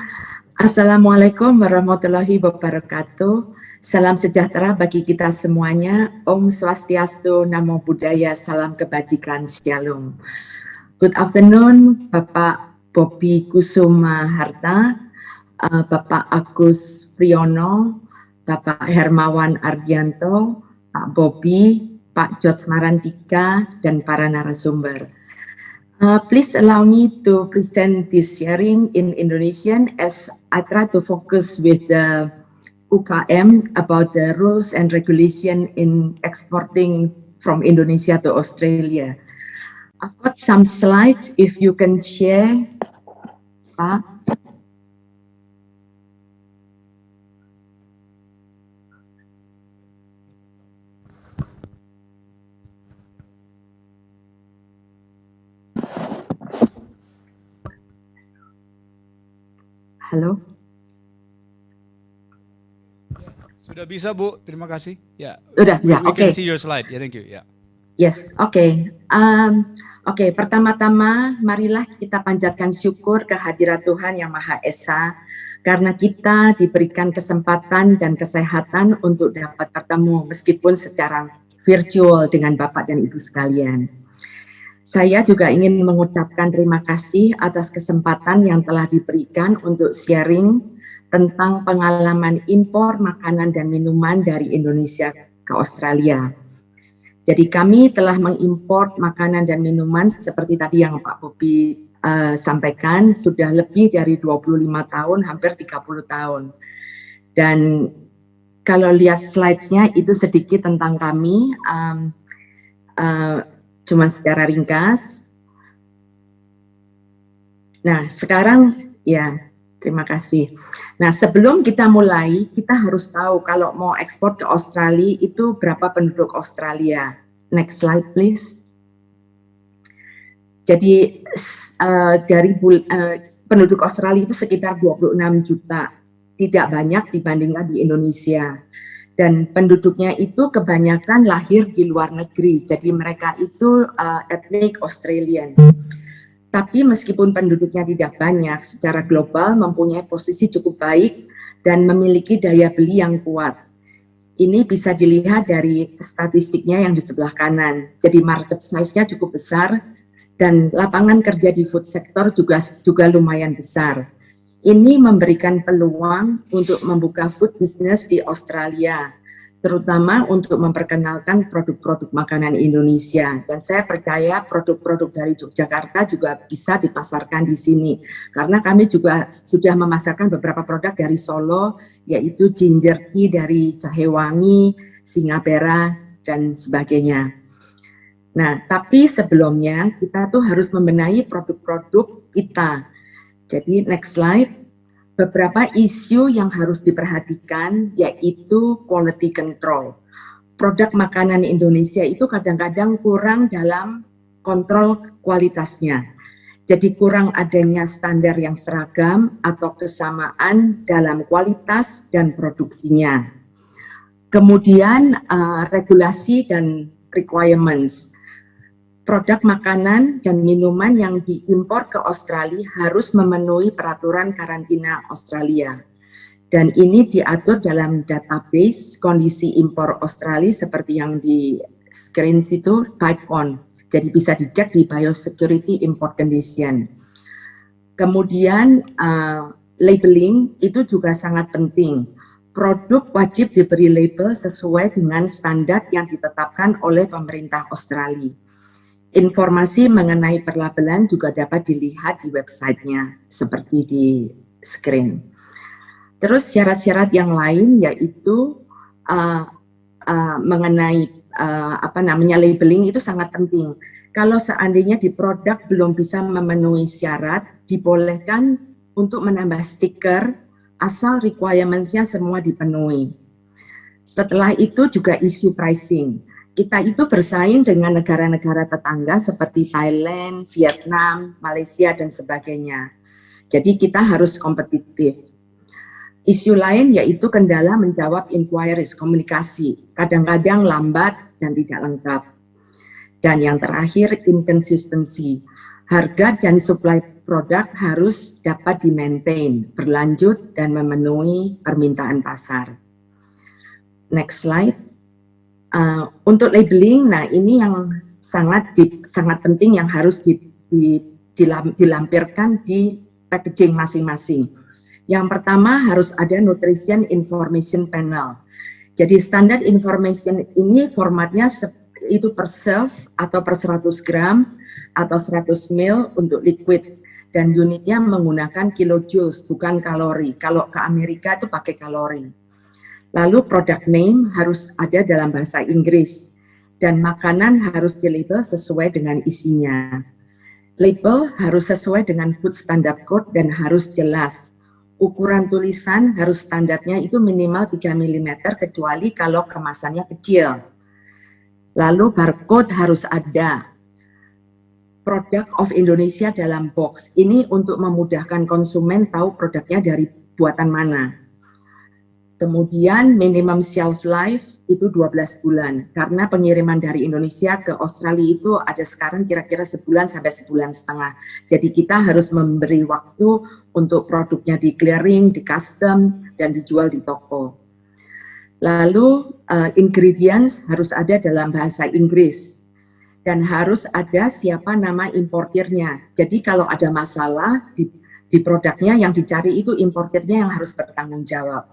Assalamualaikum warahmatullahi wabarakatuh. Salam sejahtera bagi kita semuanya. Om Swastiastu, Namo Buddhaya, salam kebajikan, Shalom. Good afternoon, Bapak Bobi Kusuma Harta, Bapak Agus Priyono, Bapak Hermawan Ardianto, Pak Bobi, Pak George Marantika, dan para narasumber. Please allow me to present this sharing in Indonesian as I try to focus with the UKM about the rules and regulation in exporting from Indonesia to Australia. I've got some slides if you can share, Pak. Halo. Sudah bisa, Bu. Terima kasih. Ya. Sudah bisa. We Oke. can see your slide. Yeah, thank you. Yeah. Yes, oke. Oke, pertama-tama marilah kita panjatkan syukur kehadirat Tuhan Yang Maha Esa karena kita diberikan kesempatan dan kesehatan untuk dapat bertemu meskipun secara virtual dengan Bapak dan Ibu sekalian. Saya juga ingin mengucapkan terima kasih atas kesempatan yang telah diberikan untuk sharing tentang pengalaman impor makanan dan minuman dari Indonesia ke Australia. Jadi kami telah mengimpor makanan dan minuman seperti tadi yang Pak Bobi sampaikan, sudah lebih dari 25 tahun, hampir 30 tahun. Dan kalau lihat slide-nya itu sedikit tentang kami, cuman secara ringkas. Nah sekarang ya, terima kasih. Nah, sebelum kita mulai, kita harus tahu kalau mau ekspor ke Australia itu berapa penduduk Australia. Next slide, please. Jadi dari penduduk Australia itu sekitar 26 juta, tidak banyak dibandingkan di Indonesia. Dan penduduknya itu kebanyakan lahir di luar negeri, jadi mereka itu ethnic Australian. Tapi meskipun penduduknya tidak banyak, secara global mempunyai posisi cukup baik dan memiliki daya beli yang kuat. Ini bisa dilihat dari statistiknya yang di sebelah kanan. Jadi market size-nya cukup besar dan lapangan kerja di food sector juga lumayan besar. Ini memberikan peluang untuk membuka food business di Australia, terutama untuk memperkenalkan produk-produk makanan Indonesia. Dan saya percaya produk-produk dari Yogyakarta juga bisa dipasarkan di sini. Karena kami juga sudah memasarkan beberapa produk dari Solo, yaitu ginger tea dari jahe wangi, singapera, dan sebagainya. Nah, tapi sebelumnya kita tuh harus membenahi produk-produk kita. Jadi next slide. Beberapa isu yang harus diperhatikan yaitu quality control. Produk makanan Indonesia itu kadang-kadang kurang dalam kontrol kualitasnya. Jadi kurang adanya standar yang seragam atau kesamaan dalam kualitas dan produksinya. Kemudian regulasi dan requirements. Produk makanan dan minuman yang diimpor ke Australia harus memenuhi peraturan karantina Australia. Dan ini diatur dalam database kondisi impor Australia seperti yang di screen situ, BICON. Jadi bisa dicek di Biosecurity Import Condition. Kemudian labeling itu juga sangat penting. Produk wajib diberi label sesuai dengan standar yang ditetapkan oleh pemerintah Australia. Informasi mengenai perlabelan juga dapat dilihat di websitenya seperti di screen. Terus syarat-syarat yang lain yaitu mengenai labeling itu sangat penting. Kalau seandainya di produk belum bisa memenuhi syarat, dibolehkan untuk menambah stiker asal requirements-nya semua dipenuhi. Setelah itu juga isu pricing. Kita itu bersaing dengan negara-negara tetangga seperti Thailand, Vietnam, Malaysia, dan sebagainya. Jadi kita harus kompetitif. Isu lain yaitu kendala menjawab inquiries, komunikasi. Kadang-kadang lambat dan tidak lengkap. Dan yang terakhir, inconsistency. Harga dan supply produk harus dapat di-maintain, berlanjut, dan memenuhi permintaan pasar. Next slide. Untuk labeling, nah ini yang sangat penting yang harus dilampirkan di packaging masing-masing. Yang pertama harus ada nutrition information panel. Jadi standar information ini formatnya itu per serve atau per 100 gram atau 100 ml untuk liquid dan unitnya menggunakan kilojoules bukan kalori. Kalau ke Amerika itu pakai kalori. Lalu product name harus ada dalam bahasa Inggris dan makanan harus dilabel sesuai dengan isinya. Label harus sesuai dengan food standard code dan harus jelas. Ukuran tulisan harus standarnya itu minimal 3 mm kecuali kalau kemasannya kecil. Lalu barcode harus ada. Product of Indonesia dalam box. Ini untuk memudahkan konsumen tahu produknya dari buatan mana. Kemudian minimum shelf life itu 12 bulan. Karena pengiriman dari Indonesia ke Australia itu ada sekarang kira-kira sebulan sampai sebulan setengah. Jadi kita harus memberi waktu untuk produknya di clearing, di custom, dan dijual di toko. Lalu ingredients harus ada dalam bahasa Inggris. Dan harus ada siapa nama importirnya. Jadi kalau ada masalah di produknya yang dicari itu importirnya yang harus bertanggung jawab.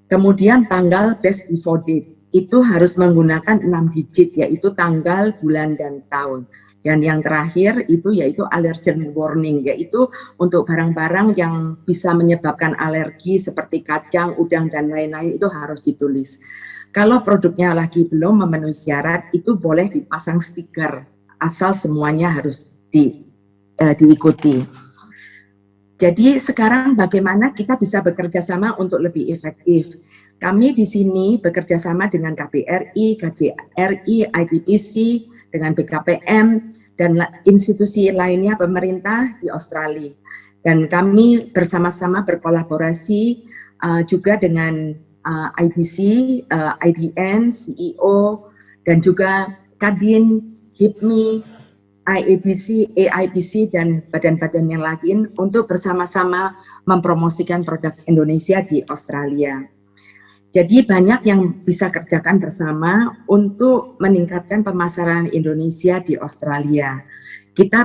Kemudian tanggal best before date itu harus menggunakan 6 digit yaitu tanggal, bulan, dan tahun. Dan yang terakhir itu yaitu allergen warning yaitu untuk barang-barang yang bisa menyebabkan alergi seperti kacang, udang, dan lain-lain itu harus ditulis. Kalau produknya lagi belum memenuhi syarat itu boleh dipasang stiker asal semuanya harus diikuti. Jadi sekarang bagaimana kita bisa bekerja sama untuk lebih efektif. Kami di sini bekerja sama dengan KBRI, KJRI, ITPC, dengan BKPM, dan institusi lainnya pemerintah di Australia. Dan kami bersama-sama berkolaborasi juga dengan IBC, IDN, CEO, dan juga Kadin, HIPMI, IABC, AIBC, dan badan-badan yang lain untuk bersama-sama mempromosikan produk Indonesia di Australia. Jadi banyak yang bisa kerjakan bersama untuk meningkatkan pemasaran Indonesia di Australia. Kita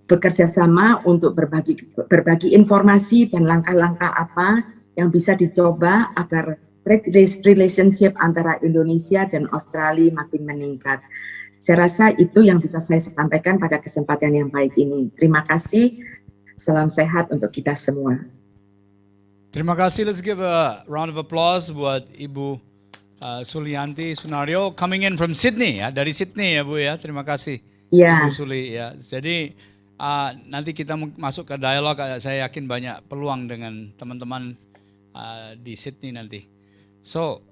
bekerja sama untuk berbagi informasi dan langkah-langkah apa yang bisa dicoba agar trade relationship antara Indonesia dan Australia makin meningkat. Saya rasa itu yang bisa saya sampaikan pada kesempatan yang baik ini. Terima kasih, salam sehat untuk kita semua. Terima kasih, let's give a round of applause buat Ibu Sulianti Sunario coming in from Sydney ya, dari Sydney ya Bu ya, terima kasih Ya. Ibu Suli ya. Jadi nanti kita masuk ke dialog, saya yakin banyak peluang dengan teman-teman di Sydney nanti. So,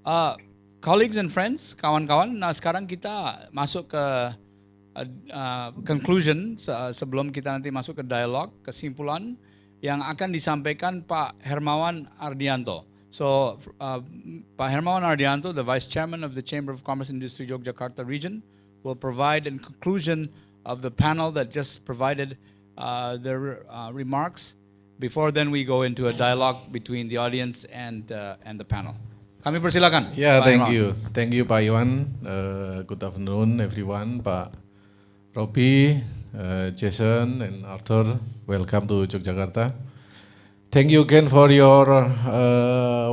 colleagues and friends, kawan-kawan, nah sekarang kita masuk ke conclusion sebelum kita nanti masuk ke dialog, kesimpulan yang akan disampaikan Pak Hermawan Ardianto. So, Pak Hermawan Ardianto, the Vice Chairman of the Chamber of Commerce and Industry Yogyakarta region, will provide a conclusion of the panel that just provided their remarks. Before then, we go into a dialogue between the audience and the panel. Kami persilakan. Yeah, Pak thank Hermawan. you. Thank you, Pak Iwan. Good afternoon, everyone. Pak Robi, Jason, and Arthur, welcome to Yogyakarta. Thank you again for your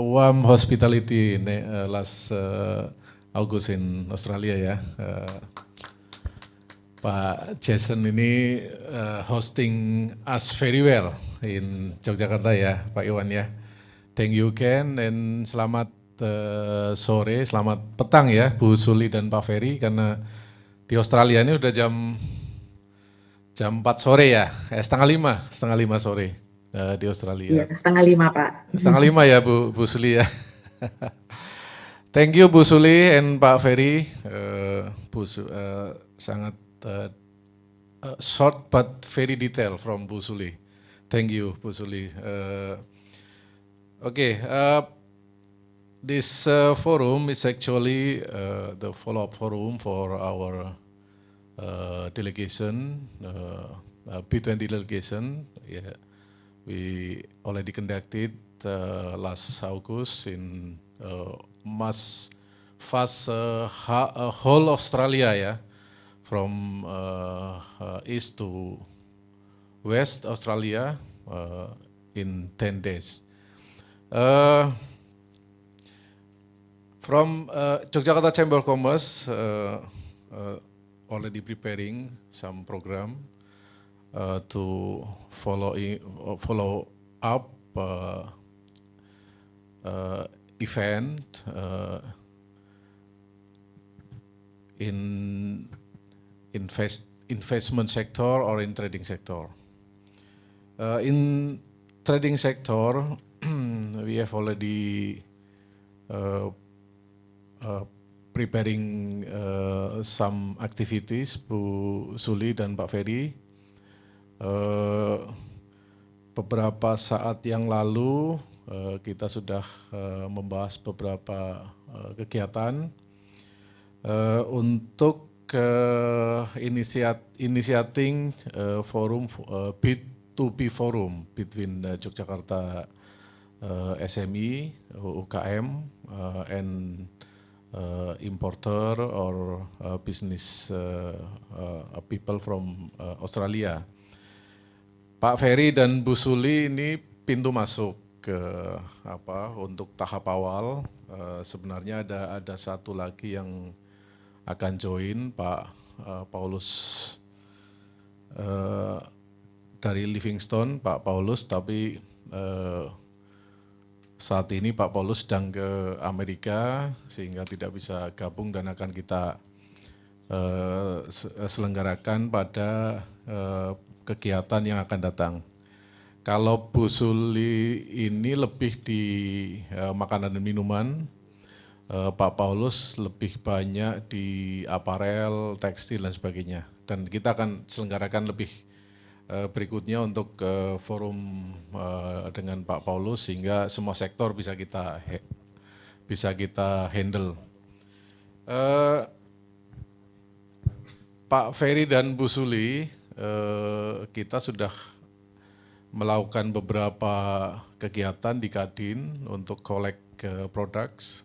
warm hospitality last August in Australia ya. Pak Jason ini hosting us very well in Yogyakarta ya, Pak Iwan ya. Thank you again and selamat sore, selamat petang ya Bu Suli dan Pak Ferry karena di Australia ini udah jam 4 sore ya, setengah lima sore di Australia. Ya, setengah 5 Pak. Setengah 5 ya Bu Suli ya. Thank you Bu Suli and Pak Ferry, sangat short but very detailed from Bu Suli. Thank you Bu Suli. This forum is actually the follow-up forum for our delegation, B20 delegation. Yeah, we already conducted last August in vast whole Australia, yeah, from east to west Australia in 10 days. From Yogyakarta Chamber of Commerce, already preparing some program to follow up event in investment sector or in trading sector. In trading sector, we have already preparing some activities, Bu Suli dan Pak Ferry. Beberapa saat yang lalu kita sudah membahas beberapa kegiatan untuk initiating forum B2B forum between Yogyakarta SME, UKM, and importer or business people from Australia. Pak Ferry dan Bu Suli ini pintu masuk ke untuk tahap awal. Sebenarnya ada satu lagi yang akan join, Pak Paulus dari Livingstone, Pak Paulus, tapi saat ini Pak Paulus sedang ke Amerika sehingga tidak bisa gabung dan akan kita selenggarakan pada kegiatan yang akan datang. Kalau Bu Suli ini lebih di makanan dan minuman, Pak Paulus lebih banyak di aparel, tekstil dan sebagainya. Dan kita akan selenggarakan lebih berikutnya untuk forum dengan Pak Paulus sehingga semua sektor bisa kita handle. Pak Ferry dan Bu Suli, kita sudah melakukan beberapa kegiatan di Kadin untuk collect products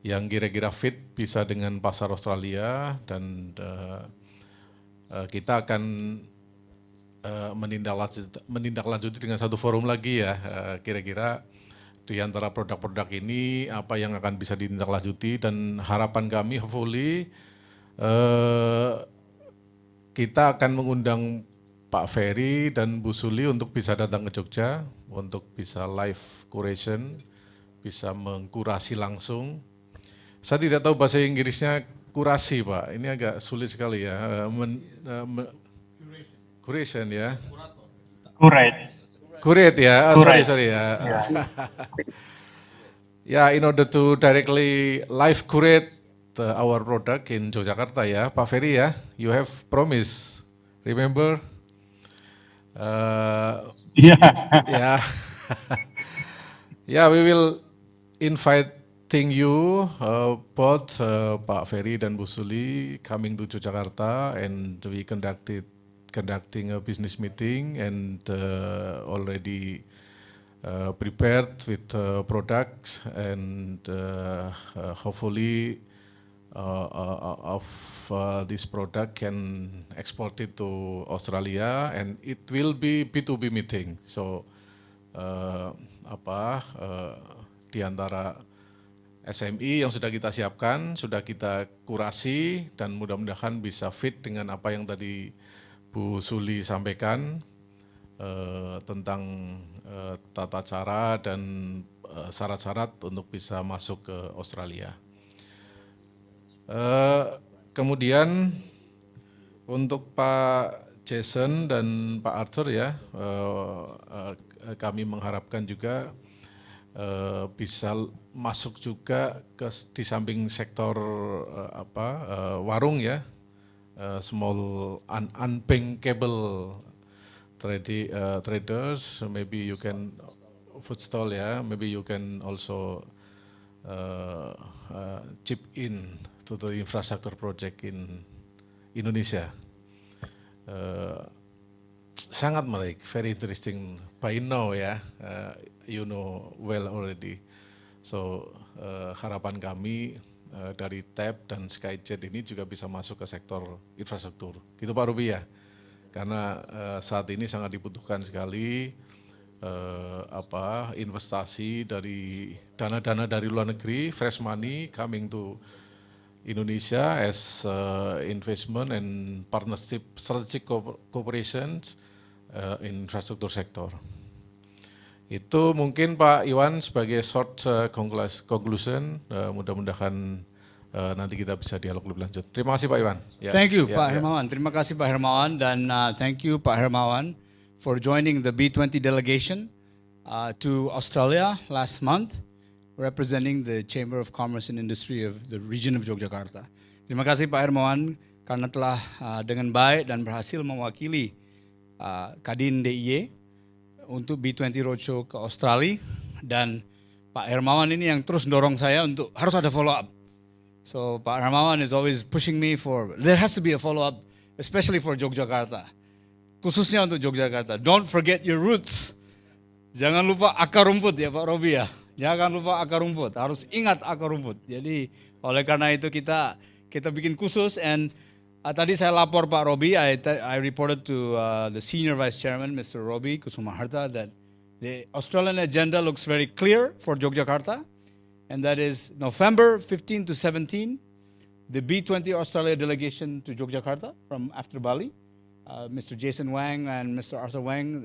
yang kira-kira fit bisa dengan pasar Australia, dan kita akan menindaklanjuti dengan satu forum lagi ya, kira-kira di antara produk-produk ini apa yang akan bisa ditindaklanjuti, dan harapan kami hopefully kita akan mengundang Pak Ferry dan Bu Suli untuk bisa datang ke Jogja, untuk bisa live curation, bisa mengkurasi langsung. Saya tidak tahu bahasa Inggrisnya kurasi Pak, ini agak sulit sekali ya. Curation ya. Curate ya, sorry ya. Ya, in order to directly live curate our product in Yogyakarta ya, Pak Ferry ya, you have promise, remember? Yeah, we will inviting you both Pak Ferry dan Bu Suli coming to Yogyakarta, and we conducting a business meeting and already prepared with products, and hopefully this product can export it to Australia, and it will be B2B meeting. So di antara SME yang sudah kita siapkan, sudah kita kurasi, dan mudah-mudahan bisa fit dengan apa yang tadi Bu Suli sampaikan tentang tata cara dan syarat-syarat untuk bisa masuk ke Australia. Kemudian untuk Pak Jason dan Pak Arthur ya, kami mengharapkan juga bisa masuk juga di samping sektor warung ya, small unbankable traders, maybe you can food stall ya, maybe you can also chip in to the infrastructure project in Indonesia. Sangat menarik, very interesting by now ya, you know well already. So harapan kami dari TAP dan SkyJet ini juga bisa masuk ke sektor infrastruktur. Gitu Pak Ruby ya. Karena saat ini sangat dibutuhkan sekali investasi dari dana-dana dari luar negeri, fresh money coming to Indonesia as investment and partnership strategic cooperations in infrastructure sector. Itu mungkin Pak Iwan sebagai short conclusion, mudah-mudahan nanti kita bisa dialog lebih lanjut. Terima kasih Pak Iwan. Thank you Pak Hermawan. Terima kasih Pak Hermawan dan thank you Pak Hermawan for joining the B20 delegation to Australia last month, representing the Chamber of Commerce and Industry of the region of Yogyakarta. Terima kasih Pak Hermawan karena telah dengan baik dan berhasil mewakili Kadin DIY untuk B20 Roadshow ke Australia, dan Pak Hermawan ini yang terus dorong saya untuk harus ada follow up. So Pak Hermawan is always pushing me for there has to be a follow up, especially for Yogyakarta. Khususnya untuk Yogyakarta. Don't forget your roots. Jangan lupa akar rumput ya Pak Robi ya. Jangan lupa akar rumput. Harus ingat akar rumput. Jadi oleh karena itu kita bikin khusus, and tadi saya lapor Pak Robi, I reported to the Senior Vice Chairman, Mr. Robi Kusumaharta, that the Australian agenda looks very clear for Yogyakarta, and that is November 15 to 17, the B20 Australia delegation to Yogyakarta from after Bali. Mr. Jason Wang and Mr. Arthur Wang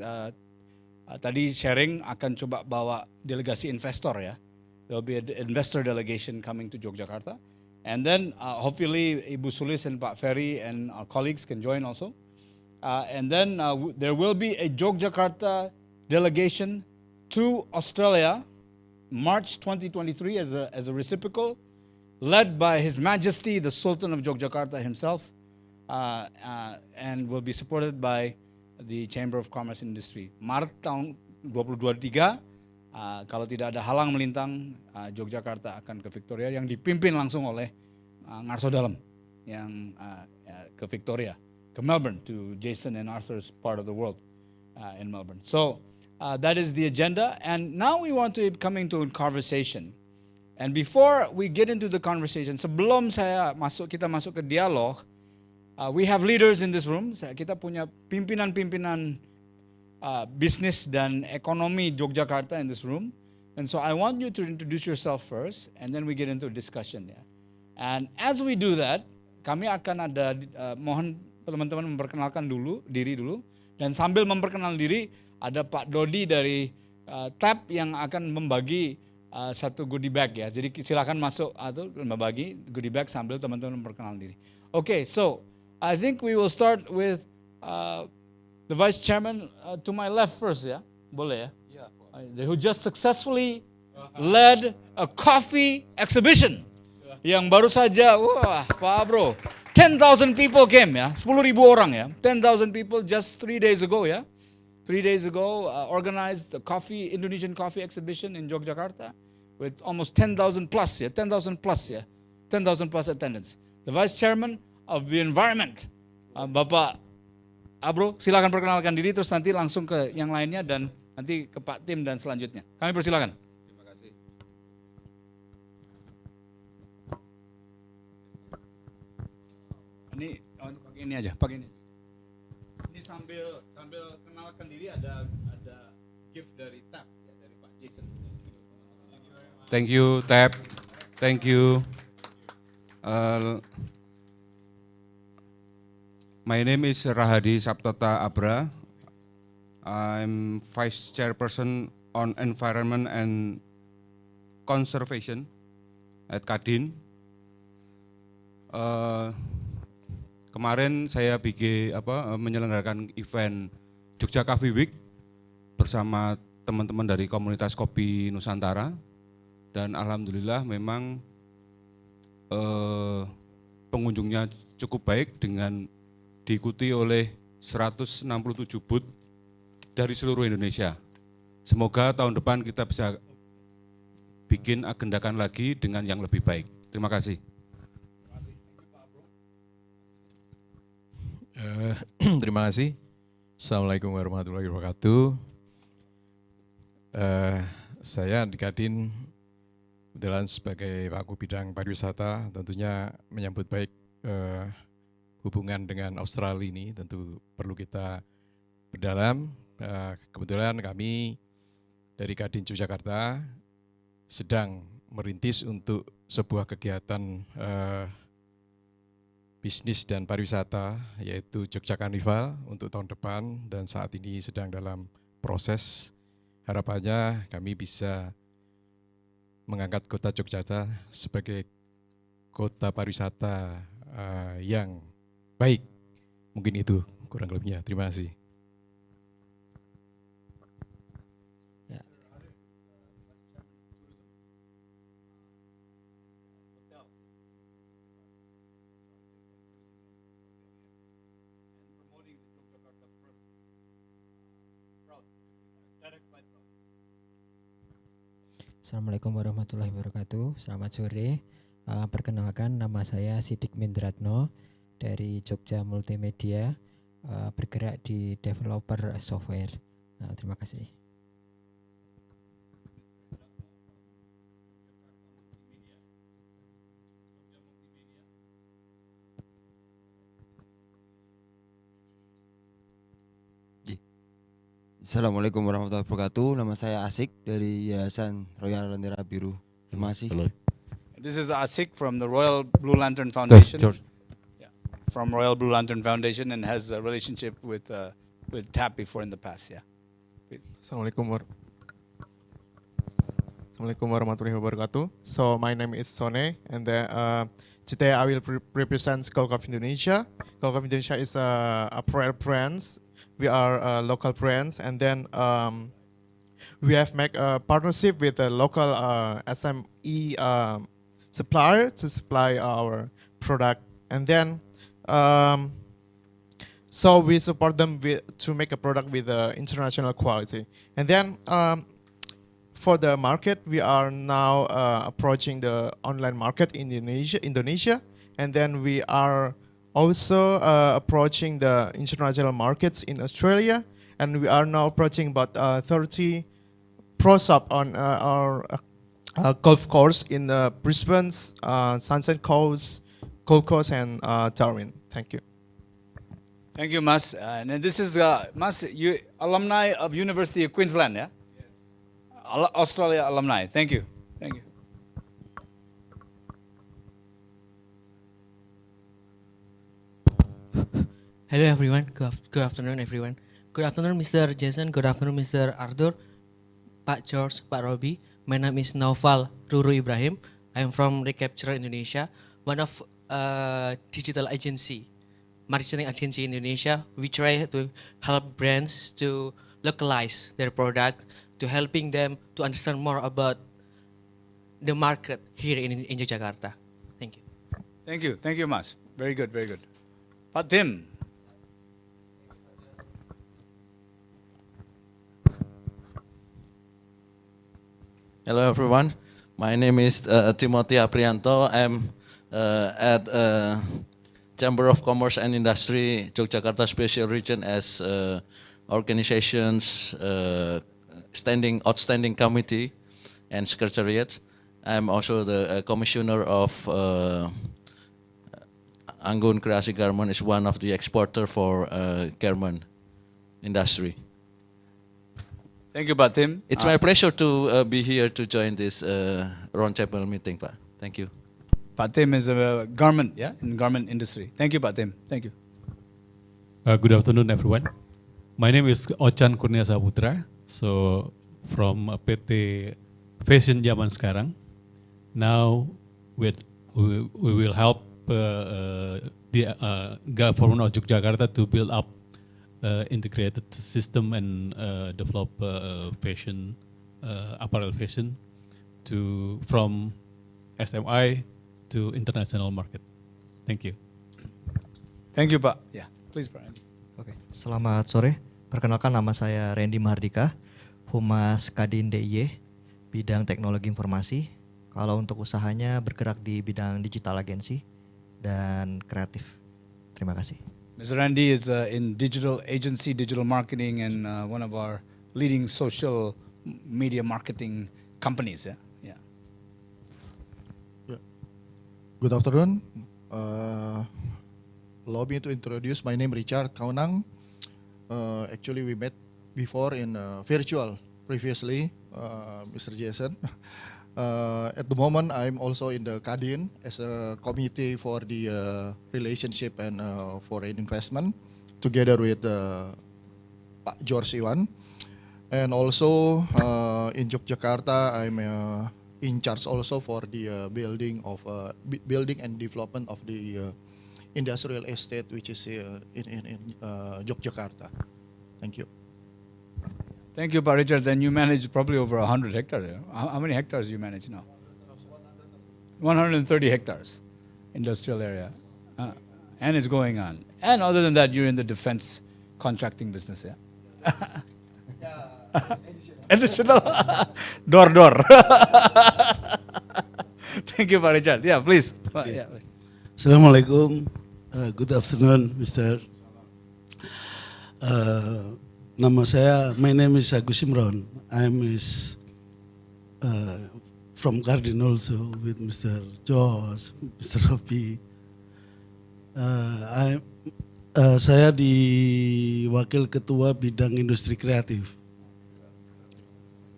tadi sharing akan coba bawa delegasi investor ya. There will be an investor delegation coming to Yogyakarta. And then hopefully Ibu Sulis and Pak Ferry and our colleagues can join also. And then there will be a Yogyakarta delegation to Australia, March 2023 as a reciprocal, led by His Majesty the Sultan of Yogyakarta himself, and will be supported by the Chamber of Commerce and Industry. Maret tahun 2023, kalau tidak ada halang melintang, Yogyakarta akan ke Victoria yang dipimpin langsung oleh Ngarso Dalem yang ke Victoria, ke Melbourne, to Jason and Arthur's part of the world in Melbourne. So that is the agenda, and now we want to come into conversation. And before we get into the conversation, sebelum kita masuk ke dialog, we have leaders in this room. Kita punya pimpinan-pimpinan bisnis dan ekonomi Yogyakarta in this room. And so I want you to introduce yourself first, and then we get into discussion. Yeah. And as we do that, kami akan ada, mohon teman-teman memperkenalkan diri dulu. Dan sambil memperkenalkan diri, ada Pak Dodi dari TAP yang akan membagi satu goodie bag ya. Jadi silakan masuk atau membagi goodie bag sambil teman-teman memperkenalkan diri. Okay, so I think we will start with the Vice Chairman to my left first ya. Boleh ya? Who just successfully led a coffee exhibition yang baru saja, wah Pak Bro, 10,000 people came ya, 10,000 orang ya, 10,000 people just 3 days ago ya. 3 days ago organized the Indonesian coffee exhibition in Yogyakarta with almost 10,000 plus ya, 10,000 plus ya, 10,000 plus attendance. The Vice Chairman of the Environment, Bapak Abro, silakan perkenalkan diri terus nanti langsung ke yang lainnya dan nanti ke Pak Tim dan selanjutnya. Kami persilakan. Terima kasih. Ini pakai ini aja, pakai ini. Ini sambil kenalkan diri ada gift dari TAP ya, dari Pak Jason. Thank you, Tap. Thank you. My name is Rahadi Saptota Abra. I'm Vice Chairperson on Environment and Conservation at Kadin. Kemarin saya menyelenggarakan event Jogja Coffee Week bersama teman-teman dari komunitas kopi Nusantara, dan alhamdulillah memang pengunjungnya cukup baik dengan diikuti oleh 167 booth dari seluruh Indonesia. Semoga tahun depan kita bisa bikin agendakan lagi dengan yang lebih baik. Terima kasih. Terima kasih. Assalamualaikum warahmatullahi wabarakatuh. Saya di Kadin Kebetulan sebagai pangku bidang pariwisata tentunya menyambut baik hubungan dengan Australia ini tentu perlu kita berdalam. Kebetulan kami dari Kadin Yogyakarta sedang merintis untuk sebuah kegiatan bisnis dan pariwisata yaitu Jogja Carnival untuk tahun depan dan saat ini sedang dalam proses. Harapannya kami bisa mengangkat kota Yogyakarta sebagai kota pariwisata yang baik. Mungkin itu kurang lebihnya. Terima kasih. Assalamualaikum warahmatullahi wabarakatuh. Selamat sore. Perkenalkan, nama saya Sidik Mindratno dari Jogja Multimedia, bergerak di developer software. Terima kasih. Assalamualaikum warahmatullahi wabarakatuh. Nama saya Asik dari Yayasan Royal Lentera Biru. Terima kasih. This is Asik from the Royal Blue Lantern Foundation. Yeah, from Royal Blue Lantern Foundation and has a relationship with TAP before in the past. Yeah. Assalamualaikum warahmatullahi wabarakatuh. So my name is Sone, and today I will represent Golf of Indonesia. Golf of Indonesia is a apparel brands. We are local brands, and then we have made a partnership with a local SME supplier to supply our product, and then so we support them to make a product with international quality. And then for the market, we are now approaching the online market in Indonesia, and then we are also approaching the international markets in Australia, and we are now approaching about 30 pro shop on our golf course in Brisbane, Sunset Coast, Gold Coast, and Darwin. Thank you. Thank you, Mas. And this is Mas, you alumni of University of Queensland, yeah? Yes. Australia alumni. Thank you. Thank you. Hello everyone, good afternoon everyone. Good afternoon Mr. Jason, good afternoon Mr. Arthur, Pak George, Pak Robi. My name is Naufal Ruru Ibrahim. I am from Recapture Indonesia, one of digital agency, marketing agency in Indonesia. We try to help brands to localize their product, to helping them to understand more about the market here in Yogyakarta. Thank you. Thank you, Mas. Very good, very good. Pak Tim. Hello everyone, my name is Timothy Aprianto. I'm at Chamber of Commerce and Industry Yogyakarta Special Region as organization's outstanding committee and secretariat. I'm also the commissioner of Anggun Kreasi Garment, is one of the exporter for garment industry. Thank you, Pak Tim. It's my pleasure to be here to join this roundtable meeting, Pak. Thank you. Pak Tim is a garment, yeah, in garment industry. Thank you, Pak Tim. Thank you. Good afternoon, everyone. My name is Ochan Kurnia Saputra. So from PT Fashion Zaman Sekarang. Now we will help the government of Yogyakarta to build up integrated system and develop fashion, apparel fashion from SMI to international market. Thank you. Thank you, Pak. Yeah, please, Brian. Oke, selamat sore. Perkenalkan, nama saya Randy Mahardika, Humas Kadin DIY, bidang teknologi informasi. Kalau untuk usahanya bergerak di bidang digital agency dan kreatif. Terima kasih. Mr. Randy is in digital agency, digital marketing, and one of our leading social media marketing companies. Yeah. Good afternoon. Allow me to introduce my name Richard Kaunang. Actually, we met before in virtual previously, Mr. Jason. At the moment, I'm also in the Kadin as a committee for the relationship and foreign investment, together with Pak George Iwan. And also in Yogyakarta, I'm in charge also for the building and development of the industrial estate, which is in Yogyakarta. Thank you. Thank you, Pak Richard. And you manage probably over 100 hectares. How many hectares do you manage now? 130 hectares, industrial area. And it's going on. And other than that, you're in the defense contracting business, yeah? Additional. Door. Thank you, Pak Richard. Yeah, please. Okay. Yeah. Assalamualaikum. Good afternoon, Mr. My name is Agus Imron. I'm from Garden also with Mr. George, Mr. Robi. Saya di Wakil Ketua Bidang Industri Kreatif.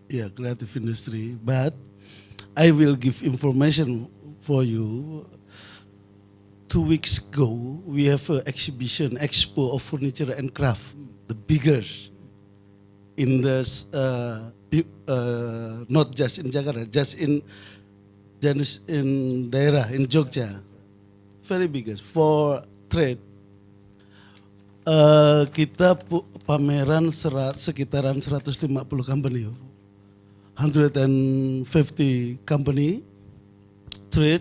Yeah, creative industry. But I will give information for you. 2 weeks ago, we have an expo of furniture and craft, the biggest in this, not just in Jakarta, just in daerah, in Jogja, very biggest for trade. Kita pameran sekitaran 150 company, 150 company, trade,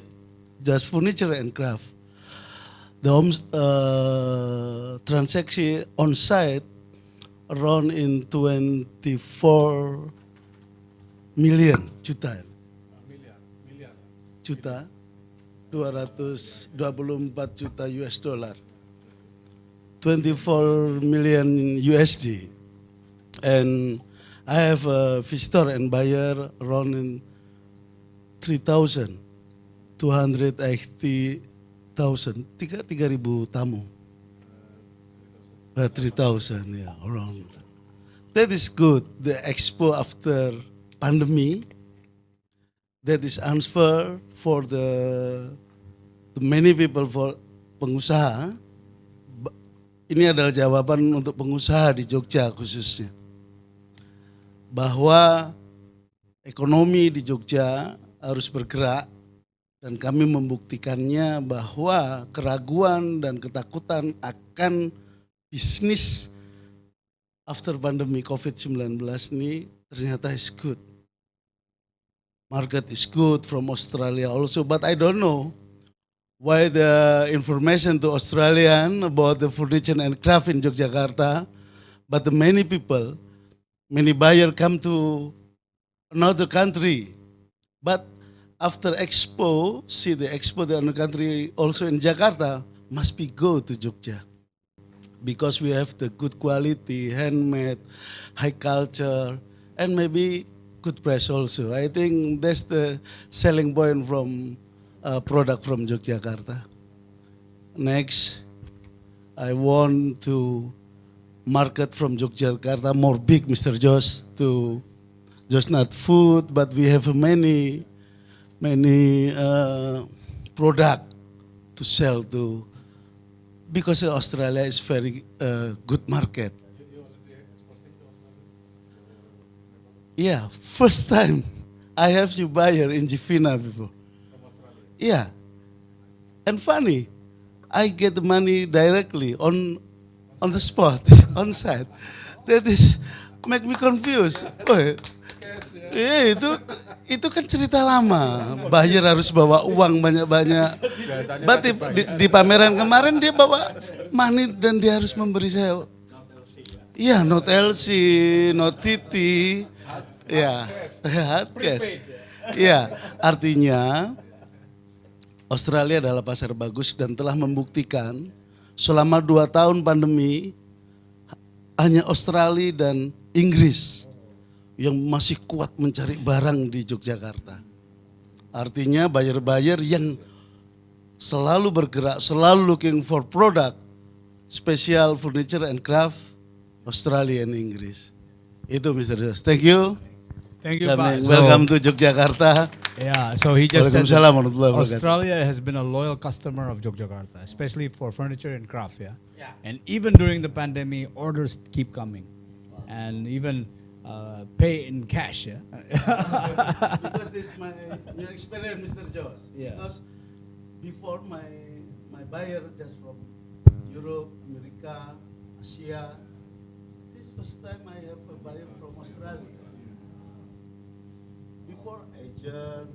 just furniture and craft. The homes transaction on site around in 24 million juta. Juta, 224 juta US dollar. 24 million USD. And I have a visitor and buyer around in 3,280,000, 3,000 tamu. 3,000, yeah, around. That is good. The expo after pandemic, that is answer for the many people, for pengusaha. Ini adalah jawaban untuk pengusaha di Jogja khususnya. Bahwa ekonomi di Jogja harus bergerak dan kami membuktikannya bahwa keraguan dan ketakutan akan bisnis after pandemi COVID-19 ini ternyata is good. Market is good from Australia also, but I don't know why the information to Australian about the furniture and craft in Yogyakarta, but the many people, many buyers come to another country. But after expo, see the expo the other country also in Jakarta, must be go to Jogja. Because we have the good quality, handmade, high culture, and maybe good price also. I think that's the selling point from product from Yogyakarta. Next, I want to market from Yogyakarta more big, Mr. Josh, to just not food, but we have many product to sell to, because Australia is very good market. Yeah, first time I have new buyer in Jivina before. Yeah, and funny, I get the money directly on the spot, on site. That is make me confused. Oh, iya itu kan cerita lama. Buyer harus bawa uang banyak-banyak. But di pameran kemarin dia bawa money dan dia harus memberi saya. Iya, not LC, not TT. Ya, hard cash. Ya, artinya Australia adalah pasar bagus dan telah membuktikan selama 2 tahun pandemi hanya Australia dan Inggris yang masih kuat mencari barang di Yogyakarta. Artinya buyer-buyer yang selalu bergerak, selalu looking for product, special furniture and craft, Australia and Inggris. Itu Mr. Jos. Thank you. Thank you, Pak. Welcome to Yogyakarta. Yeah, so he just said Waalaikumsalam warahmatullahi wabarakatuh. Australia has been a loyal customer of Yogyakarta, especially for furniture and craft, yeah? And even during the pandemic, orders keep coming. And even pay in cash, yeah? Because this is my new experience, Mr. Jos. Yeah. Because before my buyer just from Europe, America, Asia, this first time I have a buyer from Australia. Before agent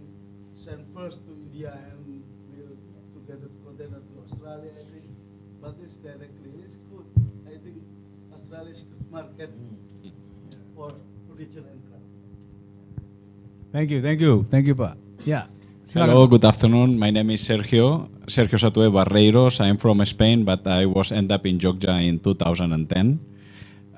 send first to India and will to get the container to Australia, I think, but this directly is good. I think Australia is good market for furniture and craft. Thank you, Pak. Yeah. Hello, good afternoon. My name is Sergio Satue Barreiros. I'm from Spain, but I was end up in Jogja in 2010.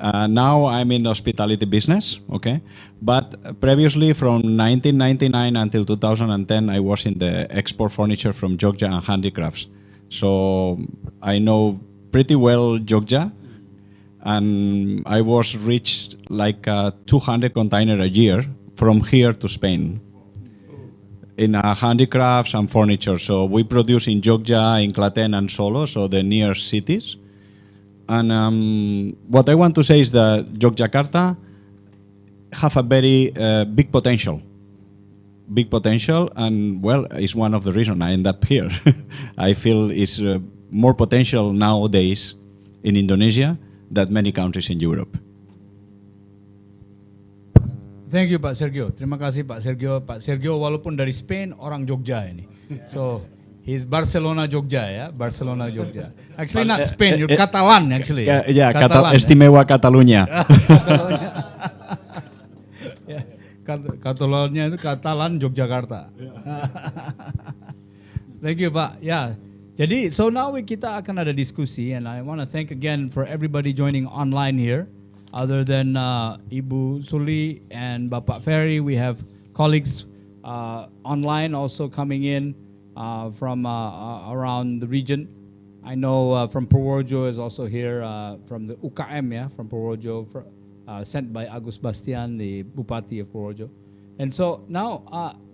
Now I'm in hospitality business, okay? But previously from 1999 until 2010, I was in the export furniture from Jogja and handicrafts. So I know pretty well Jogja, and I was reached like 200 container a year from here to Spain in handicrafts and furniture. So we produce in Jogja, in Klaten and Solo, so the near cities. And what I want to say is that Yogyakarta have a very big potential, and well, it's one of the reasons I end up here. I feel it's more potential nowadays in Indonesia than many countries in Europe. Thank you, Pak Sergio. Terima kasih, Pak Sergio. Pak Sergio walaupun dari Spain, orang Jogja ini. So, he's Barcelona Jogja, ya, Barcelona Jogja. Actually not Spain, you're Catalan actually. Yeah, Catalan, Istimewa Catalunya. Catalonia itu Catalan Yogyakarta. Thank you, Pak. Ya, jadi so now kita akan ada diskusi, and I want to thank again for everybody joining online here. Other than Ibu Suli and Bapak Ferry, we have colleagues online also coming in from around the region. I know from Purworejo is also here from the UKM, yeah, from Purworejo, sent by Agus Bastian, the Bupati of Purworejo. And so now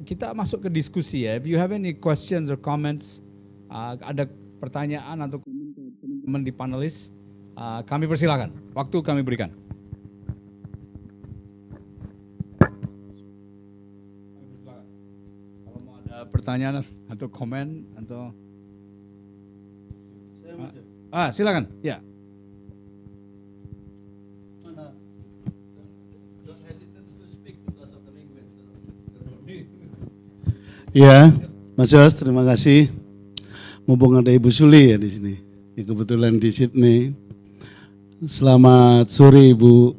kita masuk ke diskusi ya. If you have any questions or comments, ada pertanyaan atau komen teman-teman di panelis, kami persilakan. Waktu kami berikan. Kalau mau ada pertanyaan atau komen atau silakan. Ya. Ya, Mas Jos, terima kasih. Mumpung ada Ibu Suli ya di sini. Ya, kebetulan di Sydney. Selamat sore, Ibu.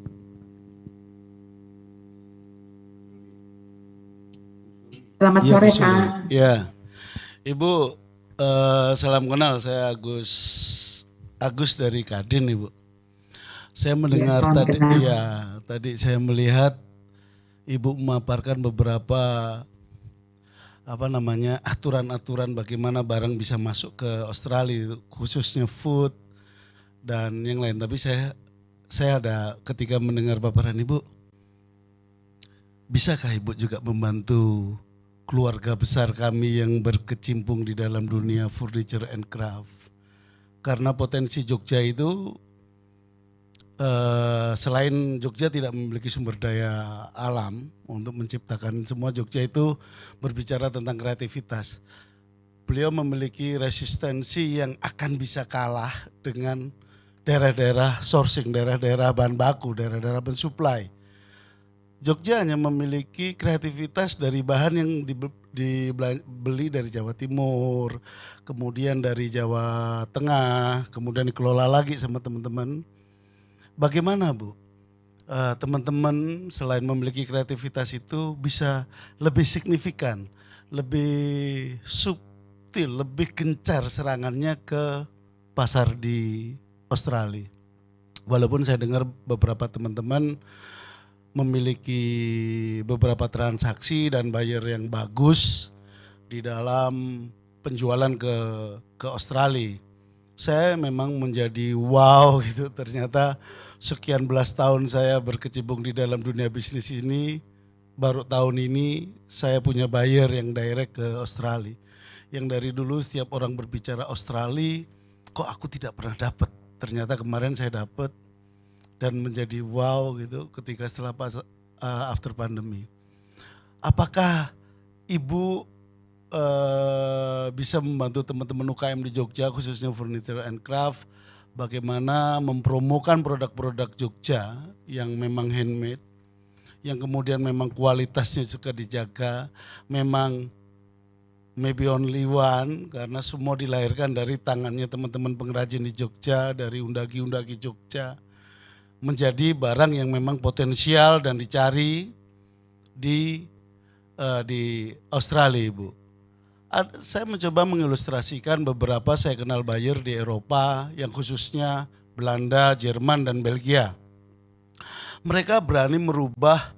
Selamat Ya, sore, Bu Suli. Pak. Ya, Ibu, salam kenal. Saya Agus dari Kadin, Ibu. Saya mendengar salam tadi, kenal. ya, tadi saya melihat Ibu memaparkan beberapa aturan-aturan bagaimana barang bisa masuk ke Australia, khususnya food dan yang lain. Tapi saya ada ketika mendengar paparan Ibu, bisakah Ibu juga membantu keluarga besar kami yang berkecimpung di dalam dunia furniture and craft? Karena potensi Jogja itu selain Jogja tidak memiliki sumber daya alam untuk menciptakan semua, Jogja itu berbicara tentang kreativitas. Beliau memiliki resistensi yang akan bisa kalah dengan daerah-daerah sourcing, daerah-daerah bahan baku, daerah-daerah pensuplai. Jogja hanya memiliki kreativitas dari bahan yang dibeli dari Jawa Timur, kemudian dari Jawa Tengah, kemudian dikelola lagi sama teman-teman. Bagaimana Bu, teman-teman selain memiliki kreativitas itu bisa lebih signifikan, lebih subtil, lebih gencar serangannya ke pasar di Australia? Walaupun saya dengar beberapa teman-teman memiliki beberapa transaksi dan buyer yang bagus di dalam penjualan ke Australia. Saya memang menjadi wow gitu, ternyata sekian belas tahun saya berkecimpung di dalam dunia bisnis ini, baru tahun ini saya punya buyer yang direct ke Australia. Yang dari dulu setiap orang berbicara Australia, kok aku tidak pernah dapat. Ternyata kemarin saya dapat dan menjadi wow gitu ketika setelah after pandemi. Apakah Ibu bisa membantu teman-teman UKM di Jogja khususnya furniture and craft, bagaimana mempromokan produk-produk Jogja yang memang handmade, yang kemudian memang kualitasnya juga dijaga, memang maybe only one karena semua dilahirkan dari tangannya teman-teman pengrajin di Jogja, dari undagi-undagi Jogja, menjadi barang yang memang potensial dan dicari di Australia, Ibu. Saya mencoba mengilustrasikan beberapa saya kenal buyer di Eropa yang khususnya Belanda, Jerman, dan Belgia. Mereka berani merubah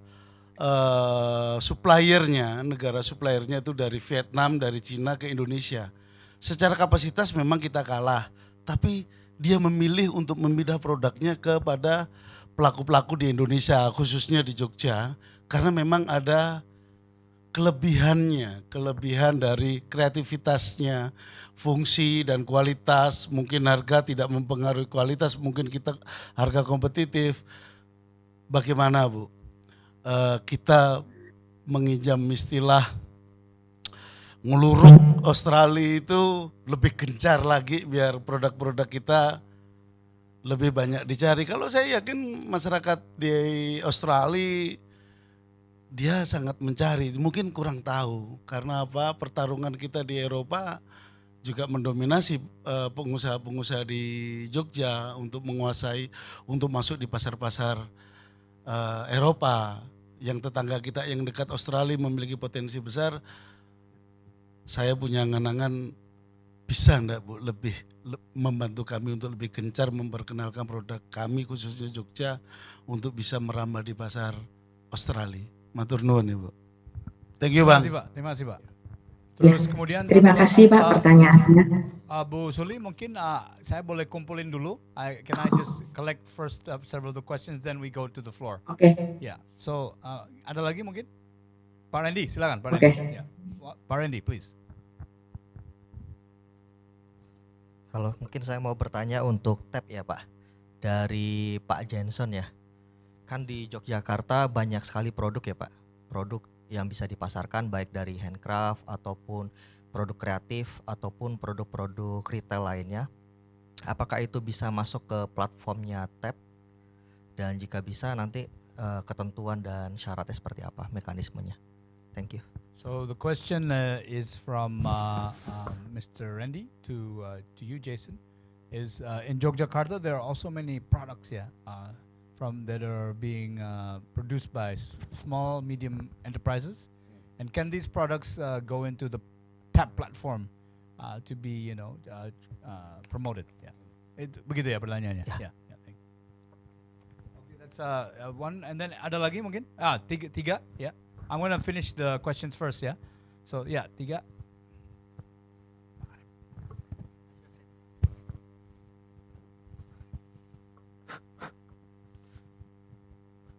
suppliernya, negara suppliernya itu dari Vietnam, dari Cina ke Indonesia. Secara kapasitas memang kita kalah, tapi dia memilih untuk memindah produknya kepada pelaku-pelaku di Indonesia, khususnya di Jogja, karena memang ada kelebihan dari kreativitasnya, fungsi dan kualitas. Mungkin harga tidak mempengaruhi kualitas, mungkin kita harga kompetitif. Bagaimana Bu? Kita menginjam istilah ngeluruk Australia itu lebih gencar lagi biar produk-produk kita lebih banyak dicari. Kalau saya yakin masyarakat di Australia dia sangat mencari, mungkin kurang tahu karena apa, pertarungan kita di Eropa juga mendominasi pengusaha-pengusaha di Jogja untuk menguasai, untuk masuk di pasar-pasar Eropa. Yang tetangga kita yang dekat Australia memiliki potensi besar. Saya punya nganangan, bisa enggak Bu lebih membantu kami untuk lebih gencar memperkenalkan produk kami khususnya Jogja untuk bisa merambah di pasar Australia. Matur nuwun Ibu. Thank you Bang. Terima kasih Pak. Terus kemudian terima kasih Pak pertanyaannya. Bu Suli mungkin saya boleh kumpulin dulu. Can I just collect first several of the questions then we go to the floor. Oke. Yeah. So ada lagi mungkin? Pak Randy silakan Pak Randy. Yeah. Pak Randy please. Halo, mungkin saya mau bertanya untuk tab ya Pak. Dari Pak Jenson ya. Kan di Yogyakarta banyak sekali produk ya Pak, produk yang bisa dipasarkan baik dari handcraft ataupun produk kreatif ataupun produk-produk retail lainnya. Apakah itu bisa masuk ke platformnya tab? Dan jika bisa nanti ketentuan dan syaratnya seperti apa mekanismenya? Thank you. So the question is from Mr. Randy to you Jason. Is in Yogyakarta there are also many products that are being produced by small, medium enterprises, and can these products go into the TAP platform to be, promoted? Yeah, begitu ya pertanyaannya. Yeah. Okay, that's one, and then ada lagi mungkin? Tiga. Yeah, I'm gonna finish the questions first. Yeah, so yeah, tiga.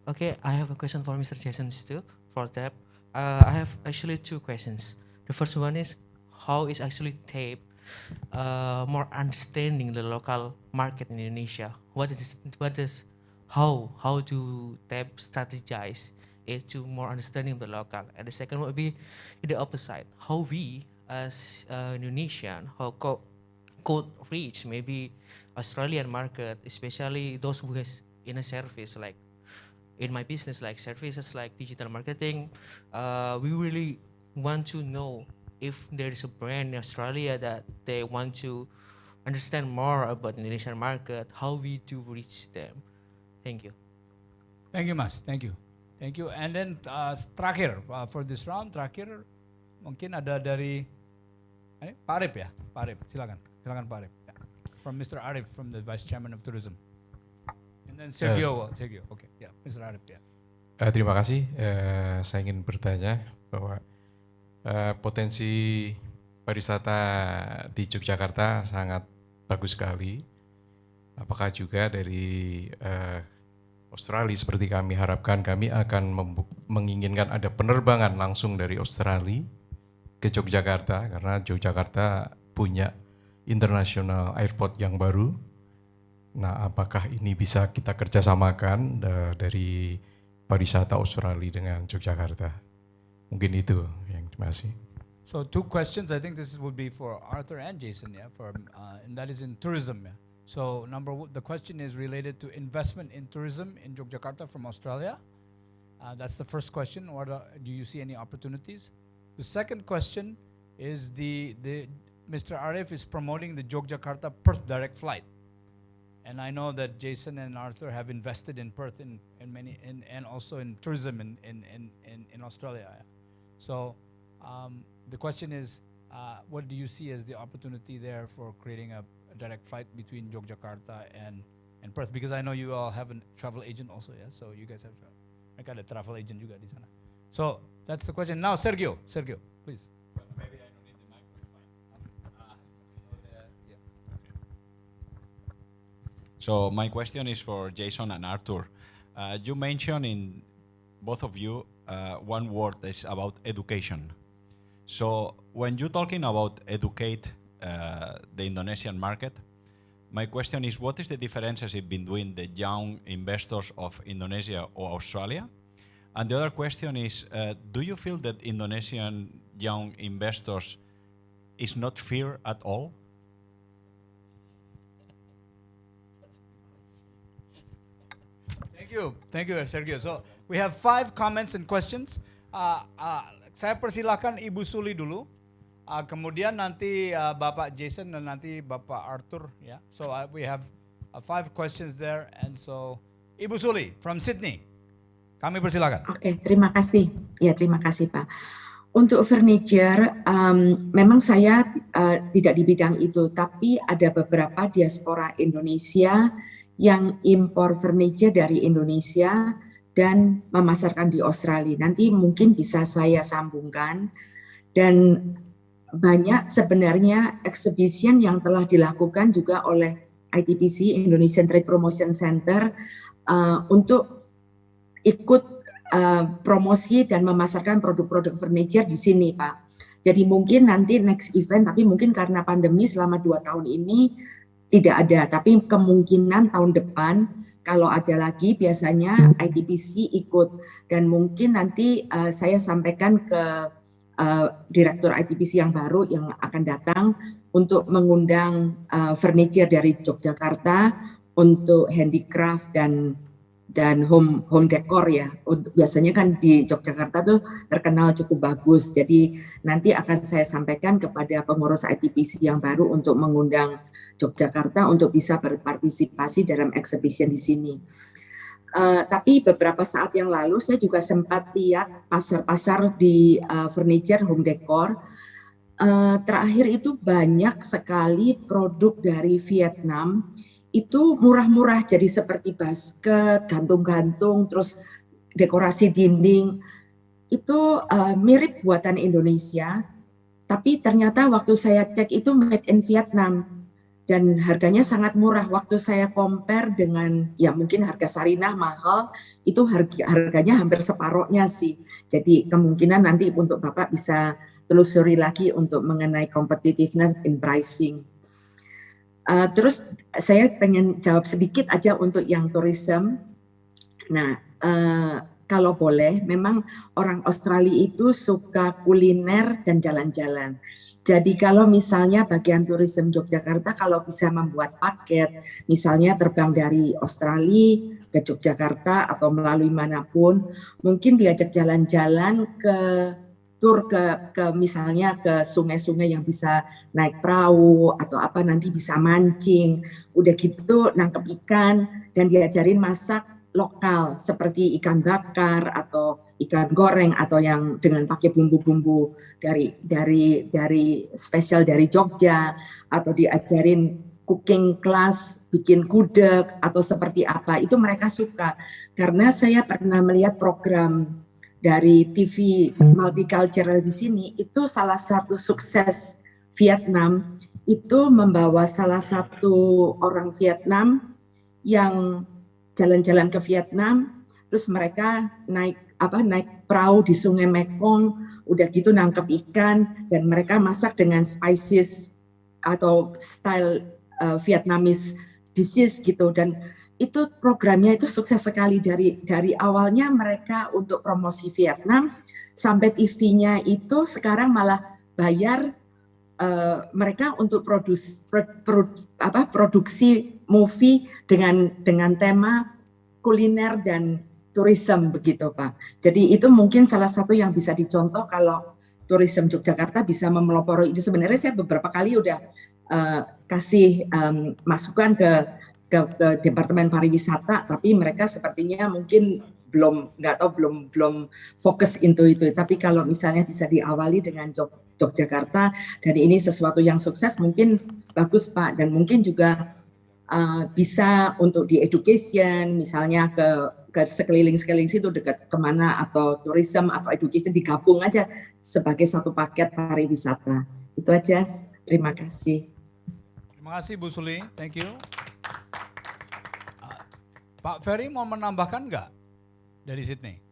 Okay, I have a question for Mr. Jason too for TAP. I have actually two questions. The first one is, how is actually TAP more understanding the local market in Indonesia? How do TAP strategize it to more understanding the local? And the second would be the opposite. How we as Indonesian could reach maybe Australian market, especially those who has in a service like in my business, like services like digital marketing. We really want to know if there is a brand in Australia that they want to understand more about the Indonesian market, how we do reach them. Thank you. Thank you Mas, thank you. And then terakhir for this round, terakhir mungkin ada dari Pak Arif ya, Pak Arif, silakan Pak Arif. Yeah. From Mr. Arif, from the Vice Chairman of Tourism. And then Sergio, okay, yeah, Mr. Arif, yeah. Terima kasih. Saya ingin bertanya bahwa potensi pariwisata di Yogyakarta sangat bagus sekali. Apakah juga dari Australia seperti kami harapkan, kami akan menginginkan ada penerbangan langsung dari Australia ke Yogyakarta, karena Yogyakarta punya international airport yang baru. Nah, apakah ini bisa kita kerjasamakan dari pariwisata Australia dengan Yogyakarta? Mungkin itu yang terima kasih. So 2 questions. I think this would be for Arthur and Jason, yeah, and that is in tourism. Yeah. So the question is related to investment in tourism in Yogyakarta from Australia. That's the first question. Do you see any opportunities? The second question is Mr. Arif is promoting the Yogyakarta Perth direct flight, and I know that Jason and Arthur have invested in Perth and also in tourism in Australia. So the question is, what do you see as the opportunity there for creating a direct flight between Yogyakarta and Perth? Because I know you all have a travel agent also, yeah. So you guys have mereka ada travel agent juga di sana. So that's the question. Now Sergio, please. Maybe I don't need the microphone. So my question is for Jason and Arthur. You mentioned in both of you one word is about education. So when you're talking about educate the Indonesian market, my question is, what is the differences between the young investors of Indonesia or Australia? And the other question is, do you feel that Indonesian young investors is not fear at all? Thank you, Sergio. So we have 5 comments and questions. Saya persilakan Ibu Suli dulu, kemudian nanti Bapak Jason dan nanti Bapak Arthur. Ya, so we have 5 questions there, and so Ibu Suli from Sydney, kami persilakan. Oke, terima kasih. Ya, terima kasih Pak. Untuk furniture, memang saya tidak di bidang itu, tapi ada beberapa diaspora Indonesia yang impor furniture dari Indonesia dan memasarkan di Australia. Nanti mungkin bisa saya sambungkan. Dan banyak sebenarnya exhibition yang telah dilakukan juga oleh ITPC, Indonesian Trade Promotion Center, untuk ikut promosi dan memasarkan produk-produk furniture di sini, Pak. Jadi mungkin nanti next event, tapi mungkin karena pandemi selama 2 tahun ini tidak ada, tapi kemungkinan tahun depan kalau ada lagi biasanya ITPC ikut, dan mungkin nanti saya sampaikan ke Direktur ITPC yang baru yang akan datang untuk mengundang furniture dari Yogyakarta untuk handicraft dan home decor ya. Biasanya kan di Yogyakarta tuh terkenal cukup bagus, jadi nanti akan saya sampaikan kepada pengurus ITPC yang baru untuk mengundang Yogyakarta untuk bisa berpartisipasi dalam exhibition di sini. Tapi beberapa saat yang lalu saya juga sempat lihat pasar-pasar di furniture home decor. Terakhir itu banyak sekali produk dari Vietnam, itu murah-murah, jadi seperti basket, gantung-gantung, terus dekorasi dinding, itu mirip buatan Indonesia, tapi ternyata waktu saya cek itu made in Vietnam. Dan harganya sangat murah. Waktu saya compare dengan, ya mungkin harga Sarinah mahal, itu harganya hampir separohnya sih. Jadi kemungkinan nanti untuk Bapak bisa telusuri lagi untuk mengenai competitiveness in pricing. Terus saya pengen jawab sedikit aja untuk yang tourism. Nah, kalau boleh, memang orang Australia itu suka kuliner dan jalan-jalan. Jadi kalau misalnya bagian tourism Yogyakarta kalau bisa membuat paket, misalnya terbang dari Australia ke Yogyakarta atau melalui manapun, mungkin diajak jalan-jalan ke tur ke misalnya ke sungai-sungai yang bisa naik perahu atau apa, nanti bisa mancing, udah gitu nangkep ikan dan diajarin masak lokal seperti ikan bakar atau ikan goreng atau yang dengan pakai bumbu-bumbu dari spesial dari Jogja, atau diajarin cooking class, bikin gudeg atau seperti apa, itu mereka suka. Karena saya pernah melihat program dari TV multicultural di sini, itu salah satu sukses Vietnam itu membawa salah satu orang Vietnam yang jalan-jalan ke Vietnam, terus mereka naik perahu di Sungai Mekong, udah gitu nangkep ikan dan mereka masak dengan spices atau style Vietnamese dishes gitu, dan itu programnya itu sukses sekali dari awalnya mereka untuk promosi Vietnam sampai TV-nya itu sekarang malah bayar mereka untuk produksi movie dengan tema kuliner dan tourism begitu Pak. Jadi itu mungkin salah satu yang bisa dicontoh kalau tourism Yogyakarta bisa memelopori itu. Sebenarnya saya beberapa kali udah kasih masukan ke Departemen Pariwisata, tapi mereka sepertinya mungkin belum fokus into itu. Tapi kalau misalnya bisa diawali dengan Yogyakarta dan ini sesuatu yang sukses, mungkin bagus Pak, dan mungkin juga bisa untuk di education, misalnya ke sekeliling situ dekat kemana, atau tourism atau education digabung aja sebagai satu paket pariwisata. Itu aja, terima kasih. Terima kasih Bu Suli, thank you. Pak Ferry mau menambahkan nggak dari Sydney?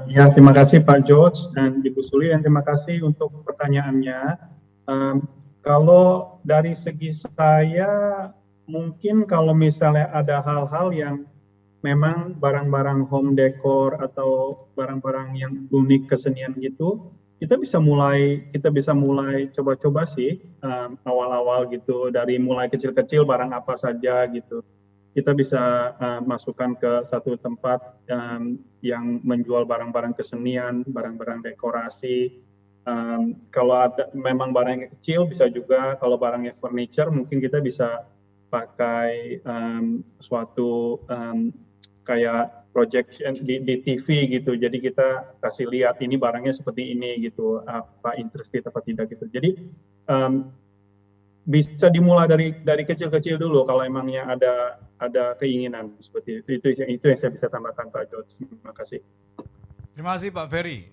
Ya, terima kasih Pak George dan Ibu Suli, dan terima kasih untuk pertanyaannya. Kalau dari segi saya, mungkin kalau misalnya ada hal-hal yang memang barang-barang home decor atau barang-barang yang unik kesenian gitu, kita bisa mulai coba-coba sih awal-awal gitu, dari mulai kecil-kecil barang apa saja gitu. Kita bisa masukkan ke satu tempat yang menjual barang-barang kesenian, barang-barang dekorasi. Kalau ada memang barangnya kecil, bisa juga kalau barangnya furniture, mungkin kita bisa pakai suatu kayak project di TV gitu. Jadi kita kasih lihat ini barangnya seperti ini gitu, apa interested apa tidak gitu. Jadi bisa dimulai dari kecil-kecil dulu kalau emangnya ada keinginan seperti itu. Itu yang saya bisa tambahkan Pak George. Terima kasih. Terima kasih Pak Ferry.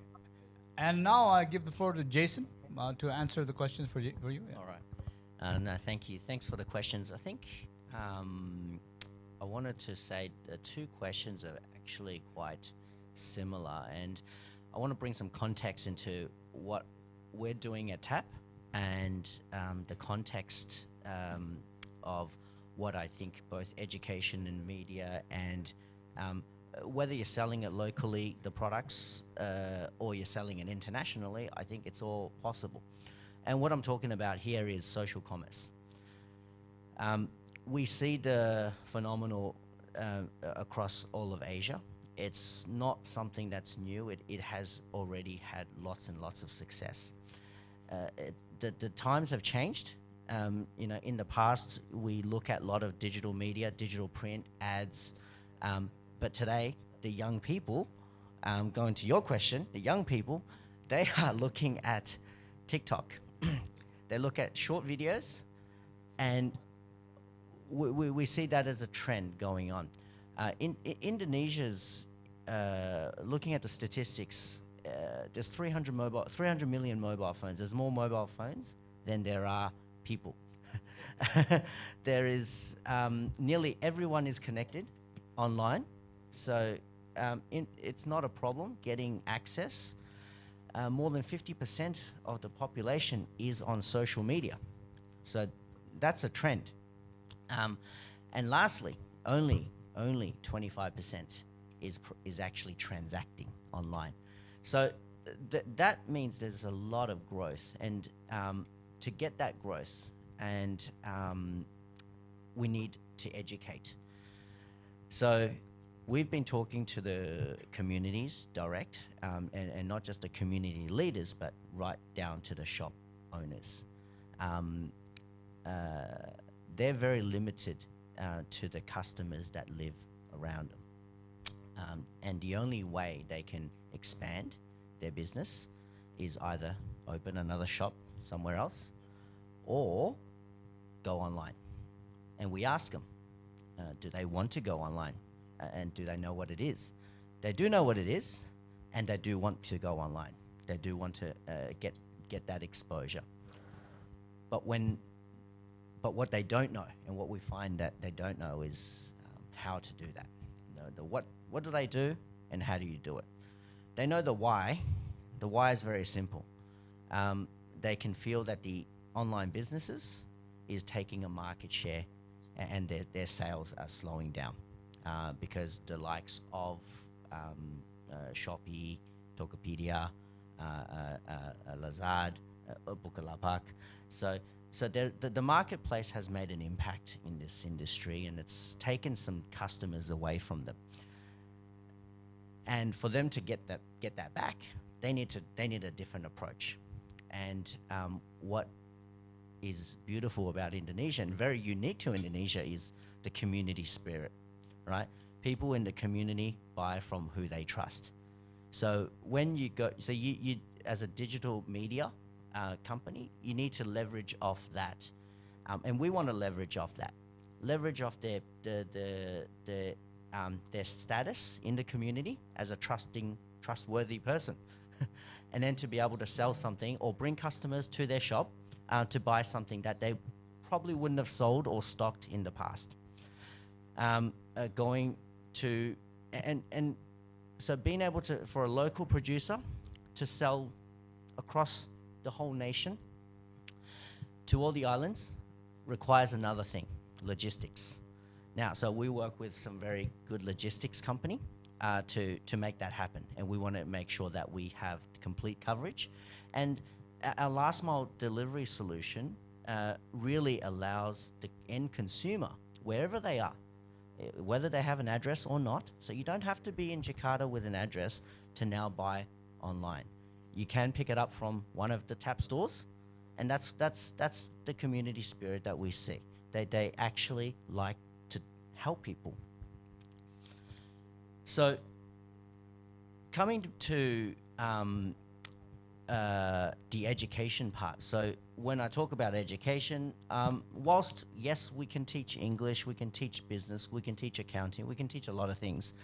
And now I give the floor to Jason to answer the questions for you. All right. No, thank you. Thanks for the questions. I think I wanted to say the two questions are actually quite similar, and I want to bring some context into what we're doing at TAP and the context of what I think both education and media, and whether you're selling it locally, the products, or you're selling it internationally, I think it's all possible. And what I'm talking about here is social commerce. We see the phenomenon across all of Asia. It's not something that's new. It has already had lots and lots of success. The times have changed. In the past, we look at a lot of digital media, digital print, ads, but today, the young people, going to your question, the young people, they are looking at TikTok. They look at short videos, and we see that as a trend going on. Indonesia's, looking at the statistics, there's 300 million mobile phones. There's more mobile phones than there are people. There is nearly everyone is connected online, so it's not a problem getting access. More than 50% of the population is on social media, so that's a trend. And lastly, only 25% is actually transacting online. So that means there's a lot of growth, and to get that growth, and we need to educate. So we've been talking to the communities direct, and not just the community leaders, but right down to the shop owners. They're very limited to the customers that live around them. And the only way they can expand their business is either open another shop somewhere else or go online. And we ask them, do they want to go online? And do they know what it is? They do know what it is, and they do want to go online. They do want to get get that exposure. But what they don't know, and what we find that they don't know, is how to do that. What do they do, and how do you do it? They know the why. The why is very simple. They can feel that the online businesses is taking a market share, and their sales are slowing down because the likes of Shopee, Tokopedia, Lazard, Bukalapak. So the marketplace has made an impact in this industry, and it's taken some customers away from them. And for them to get that back, they need a different approach. And what is beautiful about Indonesia and very unique to Indonesia is the community spirit, right? People in the community buy from who they trust. So when you go, so you as a digital media company, you need to leverage off that, and we want to leverage off that, leverage off their status in the community as a trustworthy person, and then to be able to sell something or bring customers to their shop to buy something that they probably wouldn't have sold or stocked in the past. Going to and so being able to, for a local producer to sell across the whole nation to all the islands requires another thing, logistics. Now, so we work with some very good logistics company to make that happen, and we want to make sure that we have complete coverage. And our last mile delivery solution really allows the end consumer, wherever they are, whether they have an address or not, so you don't have to be in Jakarta with an address to now buy online. You can pick it up from one of the tap stores, and that's the community spirit that we see. They actually like to help people. So coming to the education part. So when I talk about education, whilst yes, we can teach English, we can teach business, we can teach accounting, we can teach a lot of things.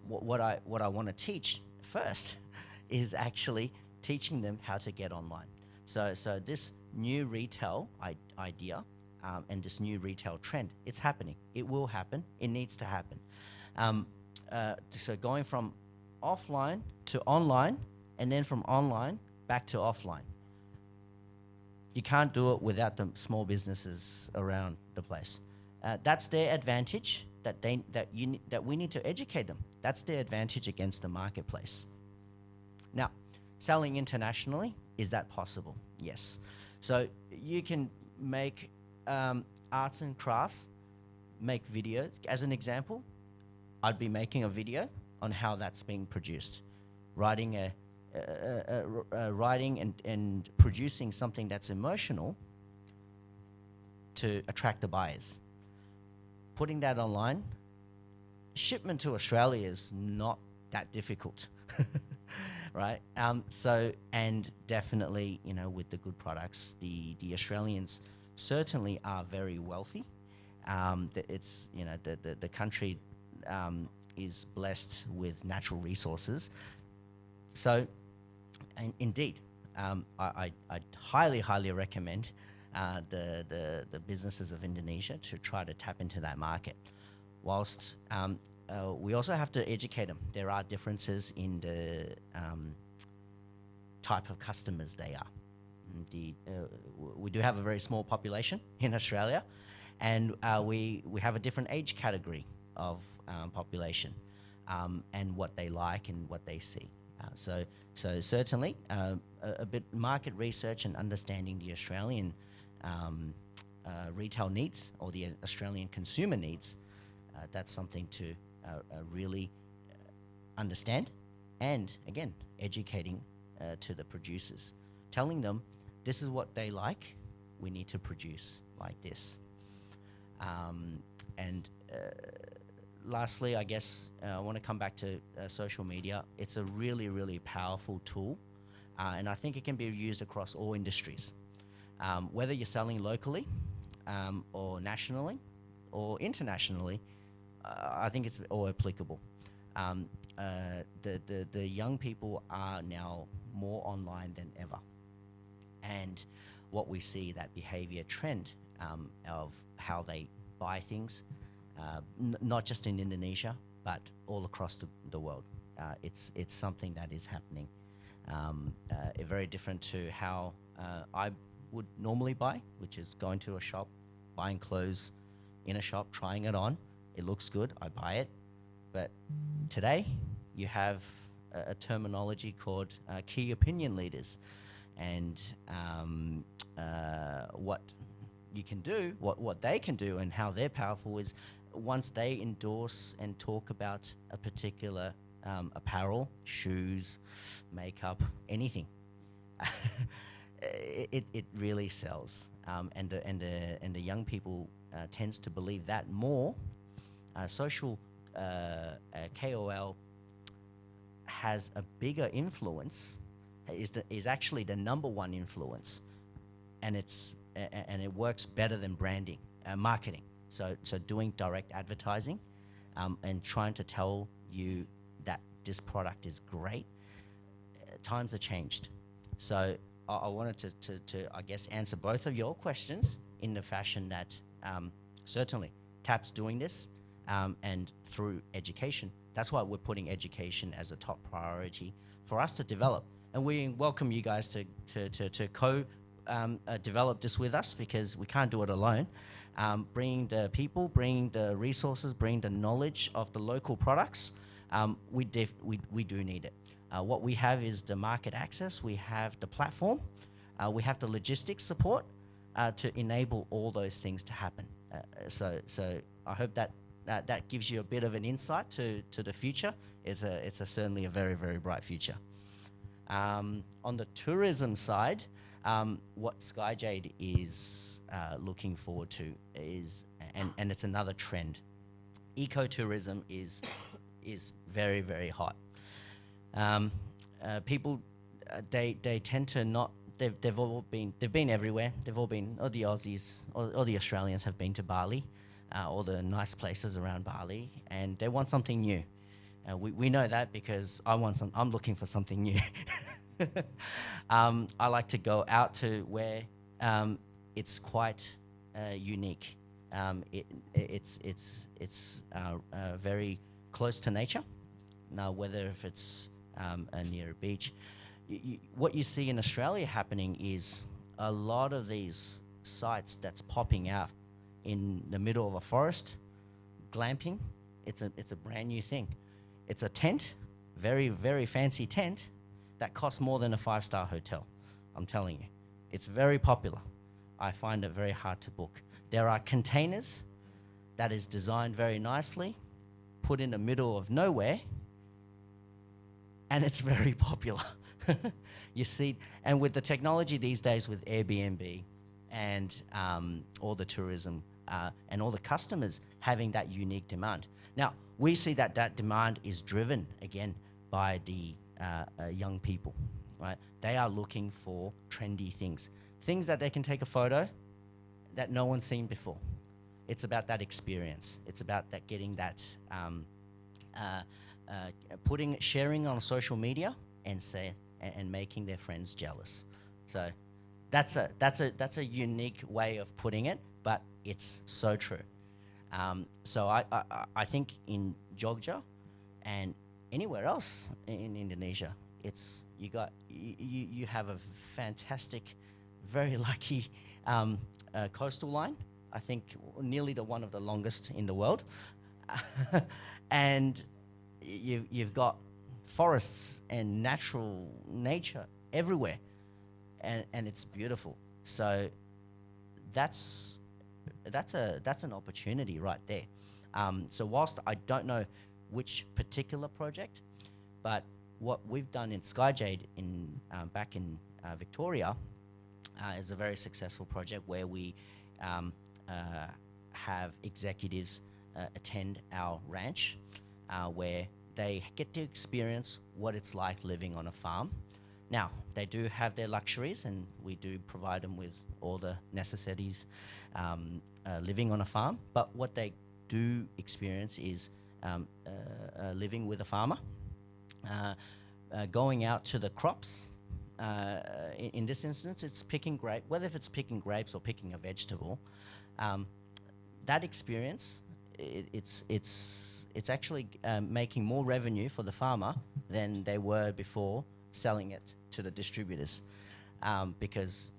What I want to teach first is actually teaching them how to get online. So this new retail idea and this new retail trend, it's happening. It will happen. It needs to happen. So going from offline to online, and then from online back to offline. You can't do it without the small businesses around the place. That's their advantage that we need to educate them. That's their advantage against the marketplace. Now, selling internationally, is that possible? Yes. So you can make arts and crafts, make videos. As an example, I'd be making a video on how that's being produced, writing and producing something that's emotional to attract the buyers. Putting that online, shipment to Australia is not that difficult, right? So, and definitely, you know, with the good products, the Australians certainly are very wealthy. It's, you know, the country is blessed with natural resources. So, and indeed, I highly recommend the businesses of Indonesia to try to tap into that market. Whilst we also have to educate them. There are differences in the type of customers they are. We do have a very small population in Australia, and we have a different age category of population, and what they like and what they see. So certainly a bit market research and understanding the Australian retail needs or the Australian consumer needs, that's something to really understand, and again, educating to the producers, telling them this is what they like, we need to produce like this. And lastly, I guess I want to come back to social media. It's a really powerful tool, and I think it can be used across all industries. Whether you're selling locally or nationally or internationally, I think it's all applicable. The young people are now more online than ever. And what we see, that behavior trend of how they buy things, not just in Indonesia, but all across the world. It's something that is happening. Very different to how I would normally buy, which is going to a shop, buying clothes in a shop, trying it on. It looks good, I buy it. But today, you have a terminology called key opinion leaders. And what you can do, what they can do and how they're powerful is once they endorse and talk about a particular apparel, shoes, makeup, anything, it really sells. And the young people tends to believe that more. Social KOL has a bigger influence, is actually the #1 influence, and it works better than branding, marketing. So doing direct advertising, and trying to tell you that this product is great. Times have changed, so I wanted to I guess answer both of your questions in the fashion that certainly TAP's doing this, and through education. That's why we're putting education as a top priority for us to develop. And we welcome you guys to develop this with us, because we can't do it alone. Bring the people, bring the resources, bring the knowledge of the local products. We do need it. What we have is the market access, we have the platform, we have the logistics support to enable all those things to happen. So I hope that gives you a bit of an insight to the future. It's certainly a very, very bright future. On the tourism side, what Skyjade is looking forward to is, and it's another trend, ecotourism is very, very hot. People, they tend to not. They've been everywhere. They've all been. All the Aussies, all the Australians have been to Bali, all the nice places around Bali, and they want something new. We know that because I'm looking for something new. I like to go out to where it's quite unique. It's very close to nature. Now, whether if it's near a beach, what you see in Australia happening is a lot of these sites that's popping out in the middle of a forest, glamping. It's a brand new thing. It's a tent, very, very fancy tent that costs more than a 5-star hotel. I'm telling you, it's very popular. I find it very hard to book. There are containers that is designed very nicely, put in the middle of nowhere, and it's very popular. You see, and with the technology these days with Airbnb and all the tourism and all the customers having that unique demand. Now, we see that demand is driven, again, by the young people, right? They are looking for trendy things that they can take a photo that no one's seen before. It's about that experience. It's about that getting that, sharing on social media and making their friends jealous. So that's a unique way of putting it, but it's so true. So I think in Jogja and anywhere else in Indonesia, you have a fantastic, very lucky coastal line. I think nearly one of the longest in the world, and you've got forests and nature everywhere, and it's beautiful. So that's an opportunity right there. So whilst I don't know which particular project, but what we've done in Skyjade back in Victoria is a very successful project where we have executives attend our ranch, where they get to experience what it's like living on a farm. Now, they do have their luxuries, and we do provide them with all the necessities living on a farm, but what they do experience is living with a farmer, going out to the crops, in this instance, it's picking grape. Whether if it's picking grapes or picking a vegetable, that experience, it's actually making more revenue for the farmer than they were before selling it to the distributors, because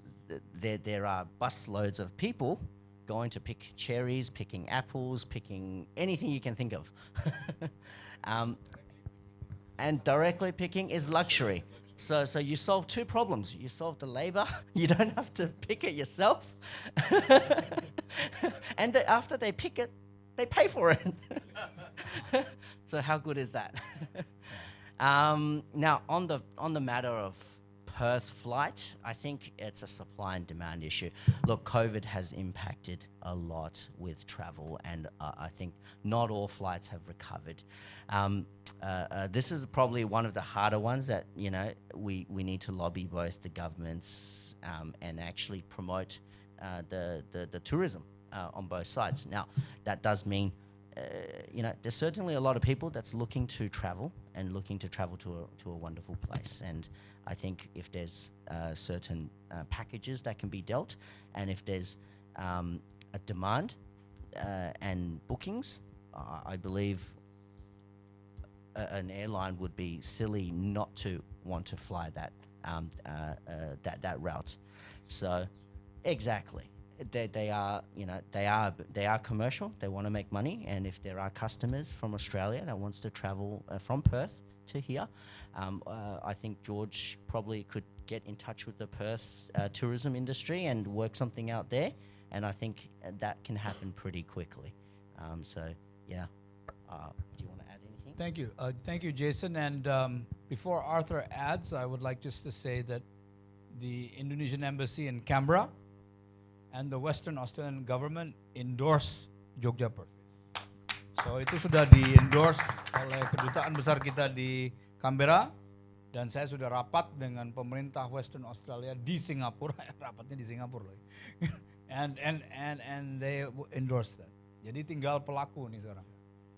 there are busloads of people going to pick cherries, picking apples, picking anything you can think of. And directly picking is luxury. So you solve two problems. You solve the labor, you don't have to pick it yourself. And after they pick it, they pay for it. So how good is that? Now, on the matter of Perth flight, I think it's a supply and demand issue. Look, COVID has impacted a lot with travel, and I think not all flights have recovered. This is probably one of the harder ones that, you know, we need to lobby both the governments and actually promote the tourism on both sides. Now, that does mean, you know, there's certainly a lot of people that's looking to travel and looking to travel to a wonderful place. And I think if there's certain packages that can be dealt, and if there's a demand and bookings, I believe an airline would be silly not to want to fly that that route. So, exactly. They are, you know, they are commercial. They want to make money, and if there are customers from Australia that wants to travel from Perth to here, I think George probably could get in touch with the Perth tourism industry and work something out there, and I think that can happen pretty quickly. So yeah, do you want to add anything? Thank you, Jason. And before Arthur adds, I would like just to say that the Indonesian Embassy in Canberra and the Western Australian government endorse Jogja Perth. So itu sudah di-endorse oleh kedutaan besar kita di Canberra, dan saya sudah rapat dengan pemerintah Western Australia di Singapura, rapatnya di Singapura loh. And they endorse that. Jadi tinggal pelaku nih sekarang.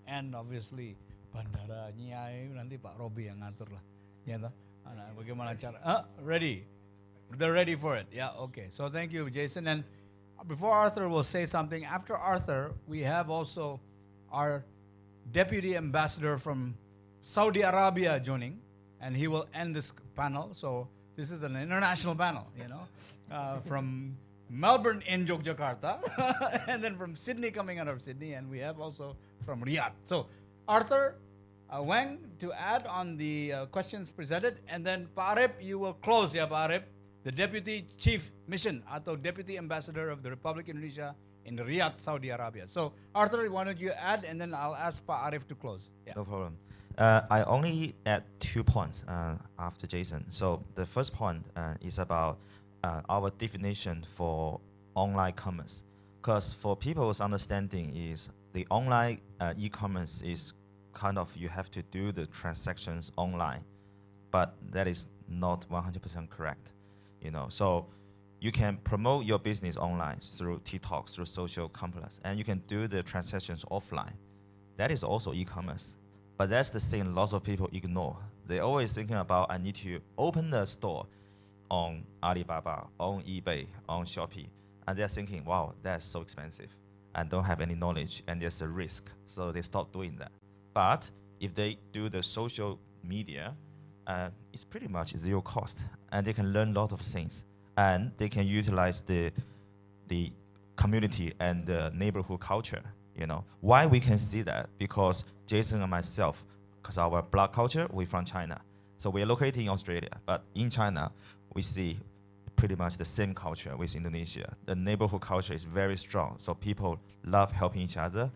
And obviously bandaranya nanti Pak Robi yang ngatur lah. Ya toh? Bagaimana cara? Ready. They're ready for it. Yeah, okay. So thank you, Jason. And before Arthur will say something, after Arthur, we have also our Deputy Ambassador from Saudi Arabia joining, and he will end this panel. So this is an international panel, you know, from Melbourne in Yogyakarta, and then from Sydney coming out of Sydney, and we have also from Riyadh. So Arthur Wang to add on the questions presented, and then Pak Arif, you will close, ya Pak Arif, the Deputy Chief Mission atau Deputy Ambassador of the Republic of Indonesia in Riyadh, Saudi Arabia. So Arthur, why don't you add, and then I'll ask Pak Arif to close. Yeah. No problem. I only add 2 points after Jason. So the first point is about our definition for online commerce. Because for people's understanding is the online e-commerce is kind of you have to do the transactions online, but that is not 100% correct. You know, so you can promote your business online through TikTok, through social commerce, and you can do the transactions offline. That is also e-commerce. But that's the thing lots of people ignore. They're always thinking about, I need to open the store on Alibaba, on eBay, on Shopee. And they're thinking, wow, that's so expensive. And don't have any knowledge, and there's a risk. So they stop doing that. But if they do the social media, it's pretty much 0 cost. And they can learn a lot of things. And they can utilize the community and the neighborhood culture. You know, why we can see that? Because Jason and myself, because our black culture, we're from China. So we're located in Australia, but in China, we see pretty much the same culture with Indonesia. The neighborhood culture is very strong. So people love helping each other,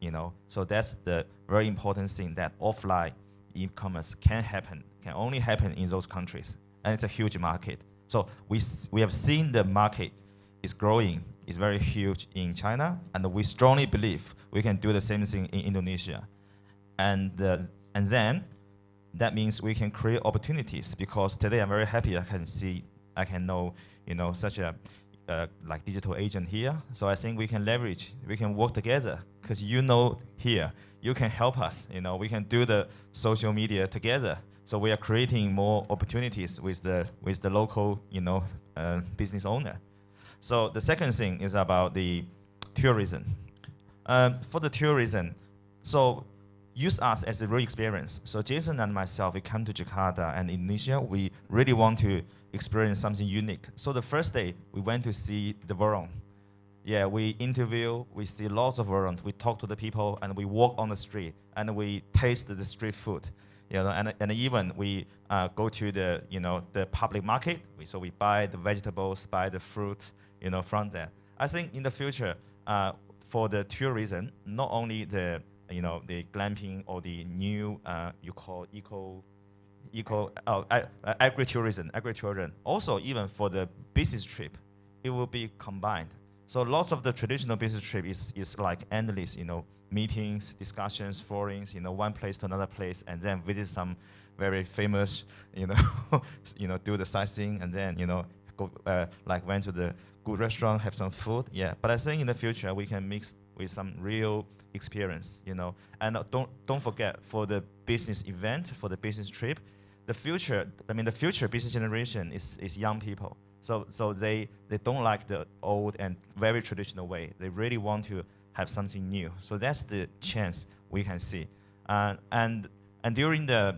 you know. So that's the very important thing, that offline e-commerce can only happen in those countries. And it's a huge market. So we have seen the market is growing, is very huge in China, and we strongly believe we can do the same thing in Indonesia. And then that means we can create opportunities, because today I'm very happy I can know, you know, such a like digital agent here. So I think we can leverage, we can work together, because you know here, you can help us, you know, we can do the social media together. So we are creating more opportunities with the local, business owner. So the second thing is about the tourism. For the tourism, so use us as a real experience. So Jason and myself, we come to Jakarta and Indonesia. We really want to experience something unique. So the first day, we went to see the warung. Yeah, we interview, we see lots of warung. We talk to the people, and we walk on the street, and we taste the street food. And even we go to the public market. So we buy the vegetables, buy the fruit, from there. I think in the future, for the tourism, not only the glamping or the new you call agritourism. Also, even for the business trip, it will be combined. So lots of the traditional business trip is like endless, meetings, discussions, forums, one place to another place, and then visit some very famous, do the sightseeing, and then go like went to the good restaurant, have some food. Yeah, but I think in the future we can mix with some real experience, and don't forget, for the business event, for the business trip, the future business generation is young people. So they don't like the old and very traditional way. They really want to have something new. So that's the chance we can see. And during the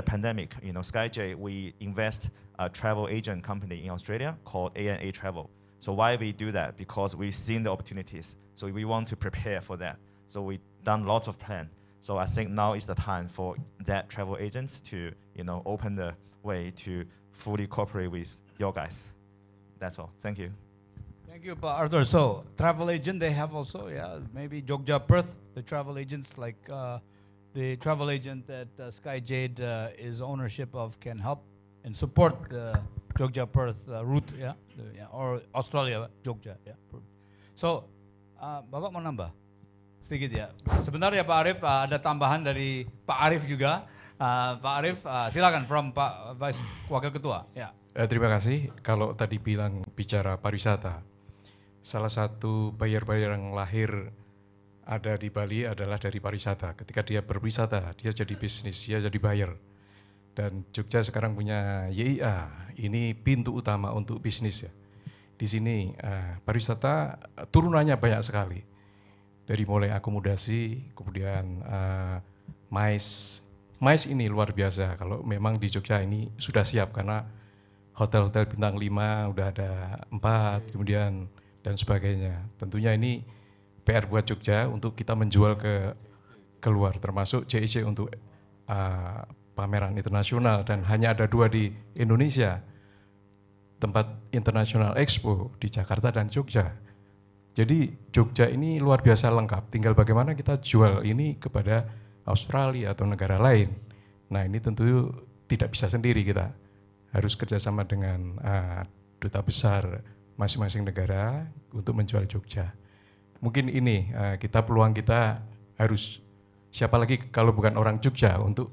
pandemic, SkyJ, we invest a travel agent company in Australia called ANA Travel. So why we do that? Because we've seen the opportunities. So we want to prepare for that. So we've done lots of plan. So I think now is the time for that travel agents to open the way to fully cooperate with your guys. That's all. Thank you. Thank you, Arthur. So travel agent, they have also, maybe Jogja Perth, the travel agents, like the travel agent that SkyJade is ownership of, can help and support the Jogja Perth route, or Australia Jogja, So, Bapak mau nambah sedikit ya. Sebentar ya Pak Arif, ada tambahan dari Pak Arif juga. Pak Arif, silakan from Pak Vice Wakil Ketua. Ya. Terima kasih. Kalau tadi bicara pariwisata, salah satu buyer-buyer yang lahir ada di Bali adalah dari pariwisata. Ketika dia berwisata, dia jadi bisnis, dia jadi buyer. Dan Jogja sekarang punya YIA, ini pintu utama untuk bisnis ya. Di sini pariwisata turunannya banyak sekali. Dari mulai akomodasi, kemudian MICE ini luar biasa. Kalau memang di Jogja ini sudah siap, karena hotel-hotel bintang 5 udah ada 4, kemudian dan sebagainya. Tentunya ini PR buat Jogja untuk kita menjual ke keluar, termasuk CIC untuk pameran internasional, dan hanya ada 2 di Indonesia, tempat International Expo di Jakarta dan Jogja. Jadi Jogja ini luar biasa lengkap, tinggal bagaimana kita jual ini kepada Australia atau negara lain. Nah ini tentu tidak bisa sendiri, kita harus kerjasama dengan duta besar masing-masing negara untuk menjual Jogja. Mungkin ini peluang kita harus, siapa lagi kalau bukan orang Jogja untuk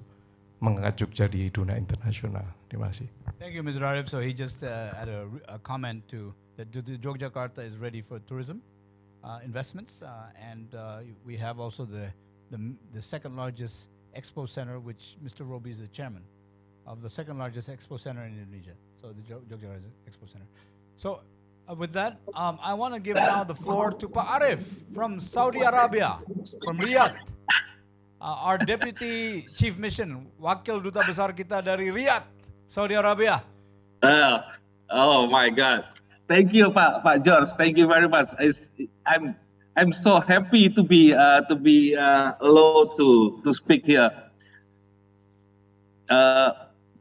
mengangkat Jogja di dunia internasional. Terima kasih. Thank you, Mr. Arif. So he just had a comment that Yogyakarta is ready for tourism investments, and we have also the second largest expo center, which Mr. Roby is the chairman of the second largest expo center in Indonesia. So the Yogyakarta Expo Center. So with that, I want to give now the floor to Pak Arif from Saudi Arabia, from Riyadh. Our Deputy Chief Mission, Wakil Duta Besar kita dari Riyadh, Saudi Arabia. Oh my God! Thank you, Pak George. Thank you very much. I'm so happy to be allowed to speak here.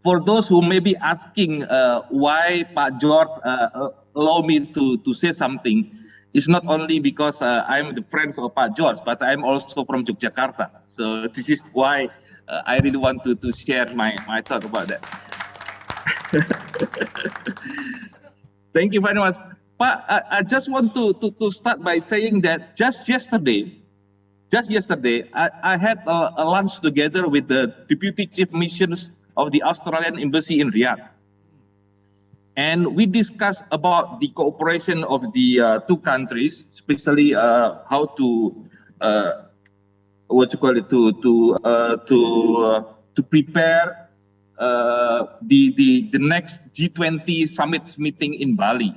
For those who may be asking why Pak George allow me to say something, it's not only because I'm the friend of Pak George, but I'm also from Yogyakarta. So this is why I really want to share my thought about that. Thank you very much. Pak, I just want to start by saying that just yesterday, I had a lunch together with the Deputy Chief Missions of the Australian Embassy in Riyadh. And we discussed about the cooperation of the 2 countries, especially how to to prepare the next G20 summit meeting in Bali.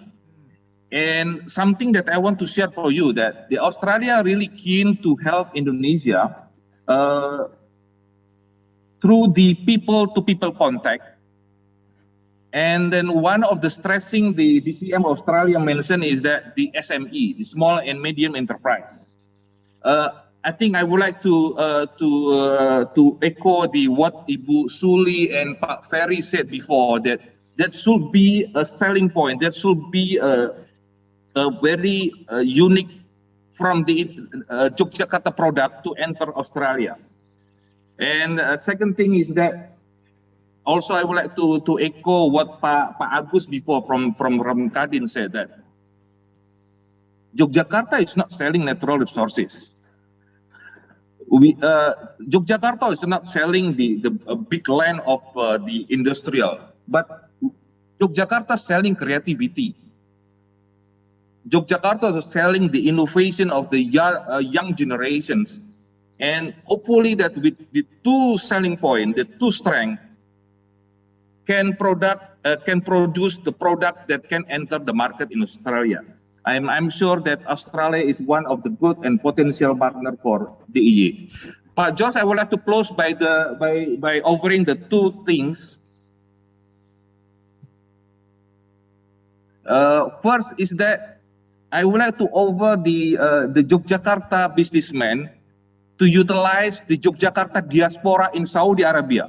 And something that I want to share for you that the Australia really keen to help Indonesia through the people-to-people contact. And then one of the stressing the DCM Australia mentioned is that the SME, the small and medium enterprise. I think I would like to echo what Ibu Suli and Pak Ferry said before, that should be a selling point. That should be a very unique from the Yogyakarta product to enter Australia. And second thing is that also I would like to echo what Pak Agus before from Ramkadin said, that Yogyakarta is not selling natural resources. Yogyakarta is not selling the big land of the industrial, but Yogyakarta is selling creativity. Yogyakarta is selling the innovation of the young generations. And hopefully that with the two selling point, the two strength, can produce the product that can enter the market in Australia. I'm sure that Australia is one of the good and potential partner for the EA. Pak George, I would like to close by offering the two things. First is that I would like to offer the Yogyakarta businessmen to utilize the Yogyakarta diaspora in Saudi Arabia.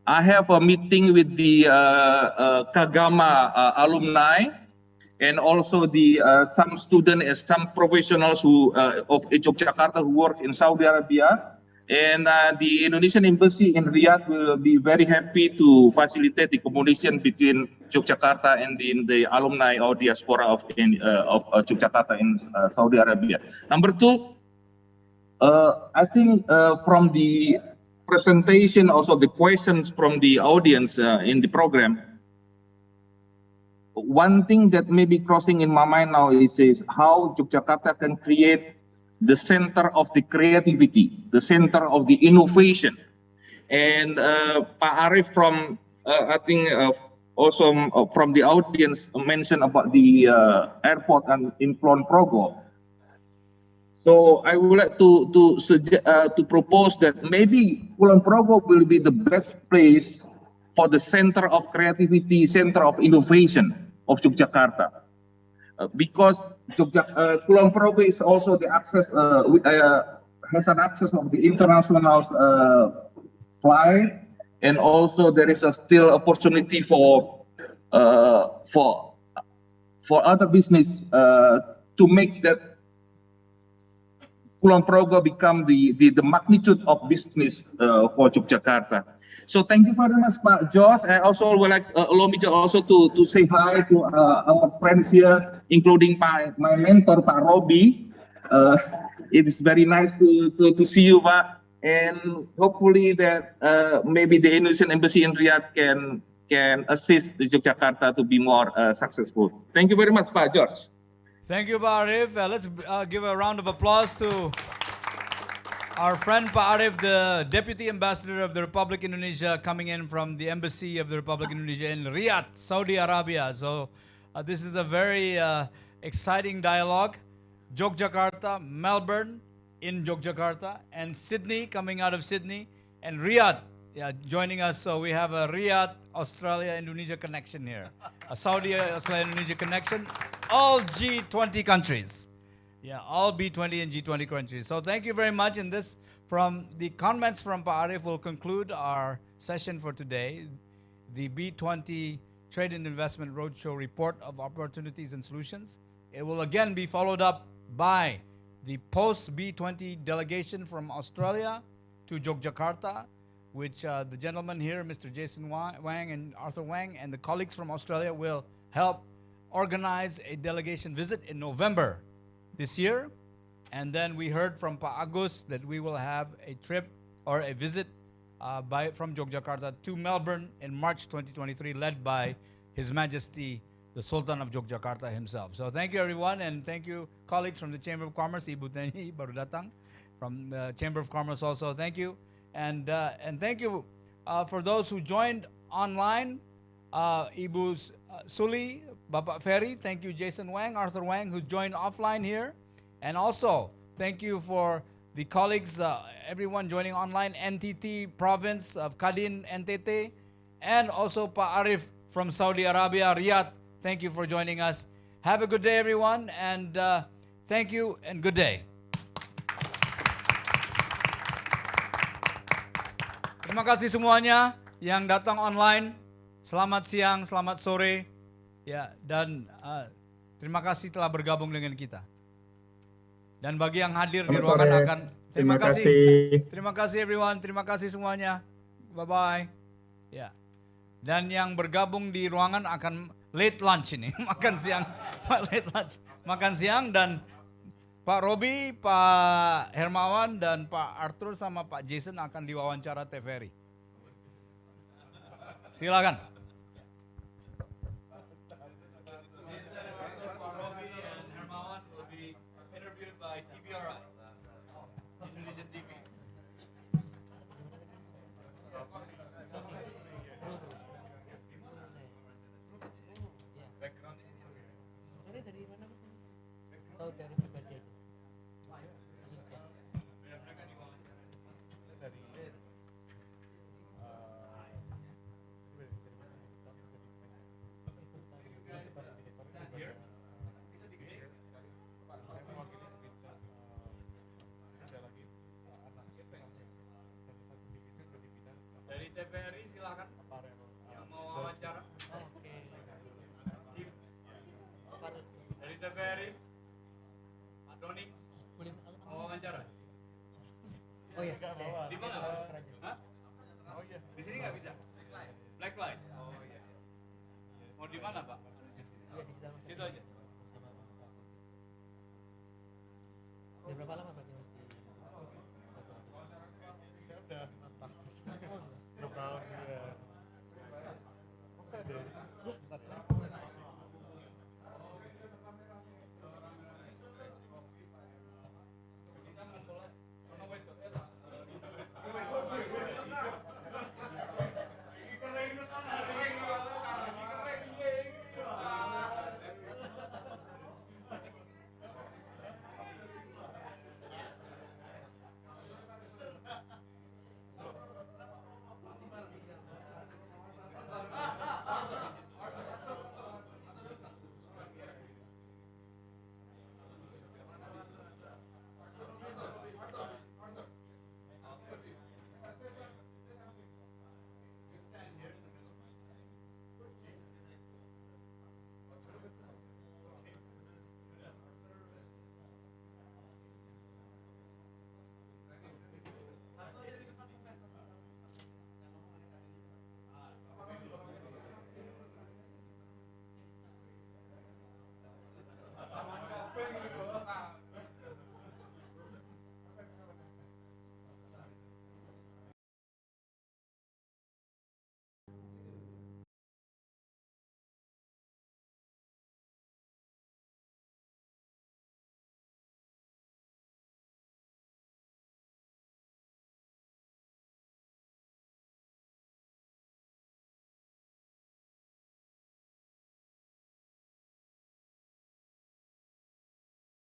I have a meeting with the Kagama alumni and also the some students and some professionals who of Yogyakarta who work in Saudi Arabia. And the Indonesian embassy in Riyadh will be very happy to facilitate the communication between Yogyakarta and the alumni or diaspora of Yogyakarta in Saudi Arabia. Number two, I think from the presentation, also the questions from the audience in the program, one thing that may be crossing in my mind now is how Yogyakarta can create the center of the creativity, the center of the innovation. And Pak Arif from, I think also from the audience mentioned about the airport in Kulon Progo. So I would like to propose that maybe Kulon Progo will be the best place for the center of creativity, center of innovation of Yogyakarta. Because Kulon Progo is also the access, has an access of the international flight, and also there is still opportunity for other business to make that Kulon Progo become the magnitude of business for Yogyakarta. So thank you very much, Pak George. I also would like allow me to also to say hi to our friends here, including my mentor, Pak Robi. It is very nice to see you, Pak. And hopefully that maybe the Indonesian Embassy in Riyadh can assist the Yogyakarta to be more successful. Thank you very much, Pak George. Thank you, Pak Arif. Let's give a round of applause to our friend Pak Arif, the Deputy Ambassador of the Republic of Indonesia, coming in from the Embassy of the Republic of Indonesia in Riyadh, Saudi Arabia. So this is a very exciting dialogue. Yogyakarta, Melbourne in Yogyakarta, and Sydney coming out of Sydney, and Riyadh joining us. So we have a Riyadh, Australia, Indonesia connection here. A Saudi, Australia, Indonesia connection. All G20 countries. Yeah, all B20 and G20 countries. So thank you very much. And this, from the comments from Pak Arif, will conclude our session for today. The B20 Trade and Investment Roadshow Report of Opportunities and Solutions. It will again be followed up by the post-B20 delegation from Australia to Yogyakarta, which the gentleman here, Mr. Jason Wang and Arthur Wang, and the colleagues from Australia will help organize a delegation visit in November this year. And then we heard from Pa Agus that we will have a trip or a visit from Yogyakarta to Melbourne in March 2023, led by His Majesty the Sultan of Yogyakarta himself. So thank you everyone, and thank you colleagues from the Chamber of Commerce, Ibu Teni baru datang, from the Chamber of Commerce also. Thank you. And thank you for those who joined online. Ibu Suli, Bapak Ferry, thank you Jason Wang, Arthur Wang, who joined offline here. And also, thank you for the colleagues, everyone joining online, NTT Province of Kadin, NTT, and also Pak Arif from Saudi Arabia, Riyadh. Thank you for joining us. Have a good day, everyone, and thank you and good day. Terima kasih semuanya yang datang online. Selamat siang, selamat sore, ya, dan terima kasih telah bergabung dengan kita. Dan bagi yang hadir di ruangan akan terima kasih everyone, terima kasih semuanya, bye bye, ya. Dan yang bergabung di ruangan akan late lunch ini, makan siang, late lunch, makan siang, dan Pak Robi, Pak Hermawan, dan Pak Arthur sama Pak Jason akan diwawancara TVRI. Silakan. Indonesian TV. Dari mana? Tahu dari pribadi aja. Dari TVRI silakan yang mau wawancara. Oke. Dari TVRI, Pak Doni mau wawancara. Oh iya. Di mana Pak? Hah? Oh iya. Di sini nggak bisa. Black light. Oh iya. Mau di mana Pak? Iya di dalam. Situ aja. Udah berapa lama Pak Mas? Saya udah 6 tahun. Berapa tahun ya? Oh, saya dari sebentar ya.